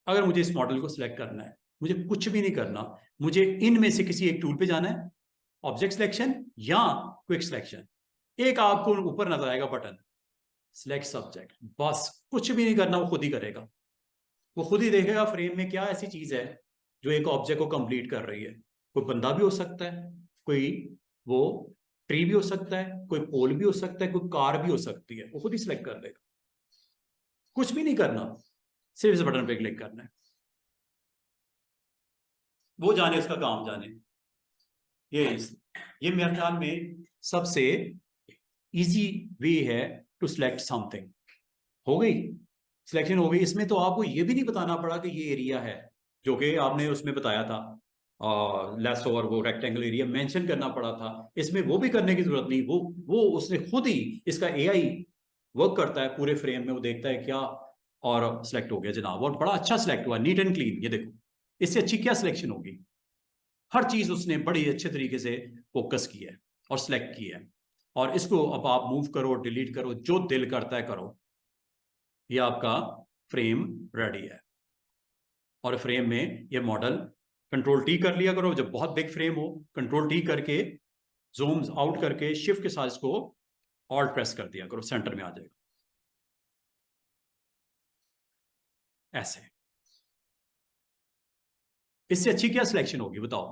अगर मुझे इस मॉडल को सिलेक्ट करना है, मुझे कुछ भी नहीं करना, मुझे इनमें से किसी एक टूल पे जाना है, ऑब्जेक्ट सिलेक्शन या क्विक सिलेक्शन, एक आपको ऊपर नजर आएगा बटन, सिलेक्ट सब्जेक्ट, बस कुछ भी नहीं करना, वो खुद ही करेगा। वो खुद ही देखेगा फ्रेम में क्या ऐसी चीज है जो एक ऑब्जेक्ट को कंप्लीट कर रही है। कोई बंदा भी हो सकता है, कोई वो ट्री भी हो सकता है, कोई पोल भी हो सकता है, कोई कार भी हो सकती है, वो खुद ही सिलेक्ट कर देगा, कुछ भी नहीं करना, सिर्फ इस बटन पे क्लिक करना है। वो जाने उसका काम जाने। ये मेरे ख्याल में सबसे इजी वे है टू सिलेक्ट समथिंग। हो गई सिलेक्शन, हो गई। इसमें तो आपको ये भी नहीं बताना पड़ा कि ये एरिया है, जो कि आपने उसमें बताया था लेस ओवर वो रेक्टेंगल एरिया मेंशन करना पड़ा था। इसमें वो भी करने की जरूरत नहीं, वो उसने खुद ही, इसका एआई वर्क करता है पूरे फ्रेम में, वो देखता है क्या, और सिलेक्ट हो गया जनाब, और बड़ा अच्छा सिलेक्ट हुआ, नीट एंड क्लीन। ये देखो, इससे अच्छी क्या सिलेक्शन होगी। हर चीज उसने बड़ी अच्छे तरीके से फोकस की है और सिलेक्ट की है। और इसको अब आप मूव करो, डिलीट करो, जो दिल करता है करो, ये आपका फ्रेम रेडी है। और फ्रेम में ये मॉडल कंट्रोल टी कर लिया करो, जब बहुत बिग फ्रेम हो कंट्रोल टी करके जूम आउट करके शिफ्ट के साथ इसको ऑल्ट प्रेस कर दिया करो, सेंटर में आ जाएगा ऐसे। इससे अच्छी क्या सिलेक्शन होगी बताओ।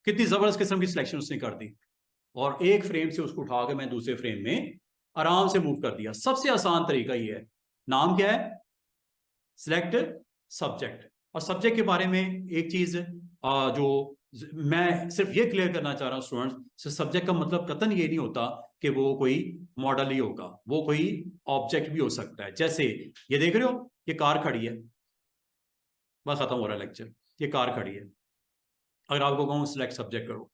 कितनी जबरदस्त किस्म की सिलेक्शन उसने कर दी, और एक फ्रेम से उसको उठा के मैं दूसरे फ्रेम में आराम से मूव कर दिया। सबसे आसान तरीका ये है। नाम क्या है? Select subject. और सब्जेक्ट के बारे में एक चीज जो मैं सिर्फ ये क्लियर करना चाह रहा हूं स्टूडेंट्स, सब्जेक्ट का मतलब कतन ये नहीं होता कि वो कोई मॉडल ही होगा, वो कोई ऑब्जेक्ट भी हो सकता है। जैसे ये देख रहे हो, ये कार खड़ी है, बस खत्म हो रहा है लेक्चर। ये कार खड़ी है, अगर आपको कहूं सिलेक्ट सब्जेक्ट करो,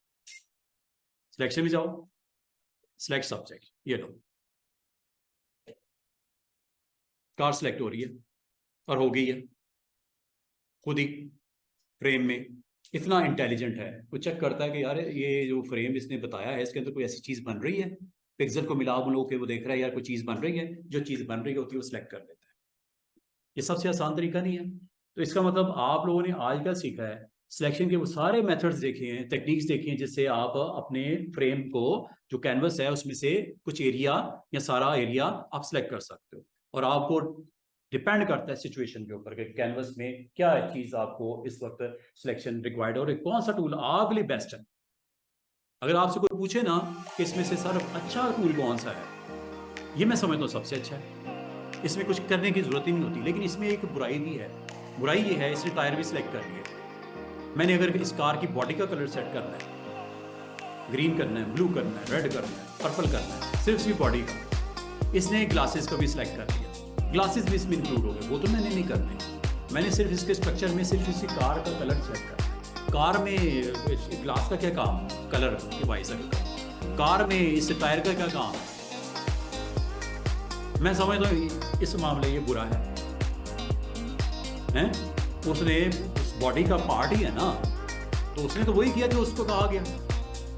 सिलेक्शन में जाओ, सिलेक्ट सब्जेक्ट, ये लो, कार सिलेक्ट हो रही है और हो गई है खुद ही फ्रेम में। इतना इंटेलिजेंट है, वो चेक करता है कि यार ये जो फ्रेम इसने बताया है इसके अंदर कोई ऐसी चीज बन रही है, पिक्सल को मिला मिलो के वो देख रहा है यार कोई चीज बन रही है, जो चीज बन रही होती है वो सिलेक्ट कर लेता है। ये सबसे आसान तरीका नहीं है। तो इसका मतलब आप लोगों ने आज क्या सीखा है, सिलेक्शन के वो सारे मेथड्स देखे हैं, टेक्निक्स देखी हैं, जिससे आप अपने फ्रेम को, जो कैनवस है उसमें से कुछ एरिया या सारा एरिया आप सिलेक्ट कर सकते हो। और आपको डिपेंड करता है सिचुएशन के ऊपर कि कैनवस में क्या चीज आपको इस वक्त सिलेक्शन रिक्वायर्ड है और कौन सा टूल आपके लिए बेस्ट है। अगर आपसे कोई पूछे ना कि इसमें से सर अच्छा टूल कौन सा है, ये मैं समझता हूँ सबसे अच्छा है, इसमें कुछ करने की जरूरत ही नहीं होती। लेकिन इसमें एक बुराई भी है, बुराई ये है इसने टायर भी सिलेक्ट कर लिए। मैंने अगर इस कार की बॉडी का कलर सेट करना है, ग्रीन करना है, ब्लू करना है, रेड करना है, पर्पल करना है, सिर्फ इसकी बॉडी का, इसने ग्लासेस को भी सिलेक्ट कर लिया, ग्लासेस भी इसमें इंक्लूड हो गए। वो तो मैंने नहीं करने, मैंने सिर्फ इसके स्ट्रक्चर में सिर्फ इसकी कार का कलर सेट करना है। कार में ग्लास का क्या काम, कलर के वाइज का, कार में इस टायर का क्या काम। मैं समझता हूँ इस मामले ये बुरा है, हैं? उसने उस बॉडी का पार्ट ही है ना, तो उसने तो वही किया जो उसको कहा गया,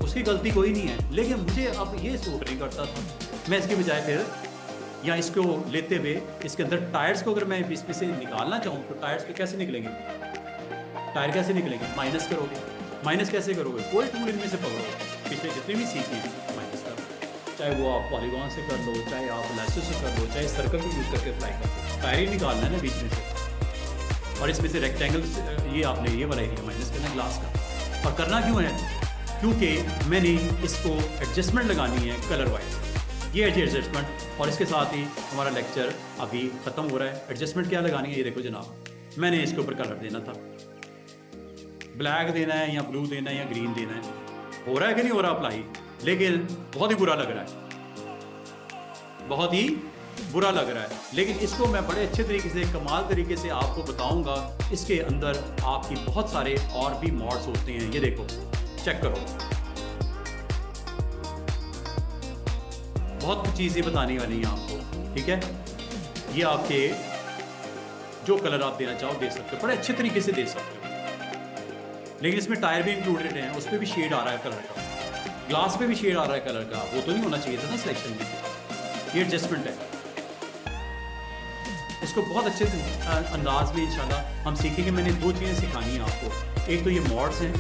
उसकी गलती कोई नहीं है। लेकिन मुझे अब ये सूट नहीं करता था, मैं इसके बजाय फिर या इसको लेते हुए इसके अंदर टायर्स को अगर मैं इसमें से निकालना चाहूँ तो टायर्स के कैसे निकलेंगे, टायर कैसे निकलेंगे, माइनस करोगे। माइनस कैसे करोगे, कोई टूल इनमें से पकड़ो, पिछले जितने भी सीखी माइनस करो, चाहे वो आप पॉलीगॉन से कर लो, चाहे आप लैसो से कर लो, चाहे सर्कल को यूज करके अप्लाई कर लो, टायर ही निकालना है ना बीच में से। और इसमें से रेक्टेंगल, ये आपने ये वाला एरिया माइनस करना है ग्लास का। और करना क्यों है, क्योंकि मैंने इसको एडजस्टमेंट लगानी है कलर वाइज, ये है एडजस्टमेंट। और इसके साथ ही हमारा लेक्चर अभी ख़त्म हो रहा है। एडजस्टमेंट क्या लगानी है, ये देखो जनाब, मैंने इसके ऊपर कलर देना था, ब्लैक देना है या ब्लू देना है या ग्रीन देना है। हो रहा है कि नहीं हो रहा अप्लाई, लेकिन बहुत ही बुरा लग रहा है, बहुत ही बुरा लग रहा है। लेकिन इसको मैं बड़े अच्छे तरीके से, कमाल तरीके से आपको बताऊंगा। इसके अंदर आपकी बहुत सारे और भी मॉड्स होते हैं, ये देखो, चेक करो, बहुत कुछ चीज़ें बताने वाली हैं आपको, ठीक है। ये आपके जो कलर आप देना चाहो दे सकते हो, बड़े अच्छे तरीके से दे सकते हो। लेकिन इसमें टायर भी इंक्लूडेड हैं, उस पर भी शेड आ रहा है कलर का, ग्लास पे भी शेड आ रहा है कलर का, वो तो नहीं होना चाहिए था ना सिलेक्शन में। ये एडजस्टमेंट है, इसको बहुत अच्छे अंदाज में इंशाल्लाह हम सीखेंगे। मैंने दो चीज़ें सिखानी है आपको, एक तो ये मॉड्स हैं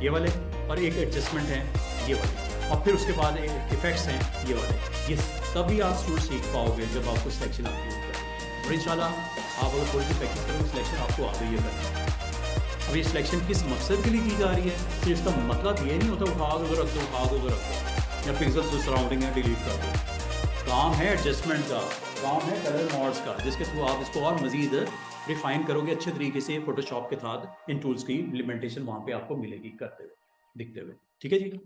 ये वाले, और एक एडजस्टमेंट है ये वाले, और फिर उसके बाद इफेक्ट्स हैं ये वाले। ये तभी आप स्टूडेंट सीख पाओगे जब आपको सिलेक्शन आती है। और इंशाल्लाह आप अगर थोड़ी सी प्रैक्टिस करोगे सिलेक्शन आपको आ गई है। अब ये सिलेक्शन किस मकसद के लिए की जा रही है, फिर इसका मतलब ये नहीं होता उठा दो उधर रख दो, उठा दो उधर रख दो, या पिक्सल जो सराउंडिंग है डिलीट कर दो। काम है एडजस्टमेंट का, काम है कलर मॉड्स का, जिसके थ्रू आप इसको और मज़ीद रिफाइन करोगे अच्छे तरीके से फोटोशॉप के साथ, इन टूल्स की इम्प्लीमेंटेशन वहां पे आपको मिलेगी करते हुए, दिखते हुए। ठीक है जी।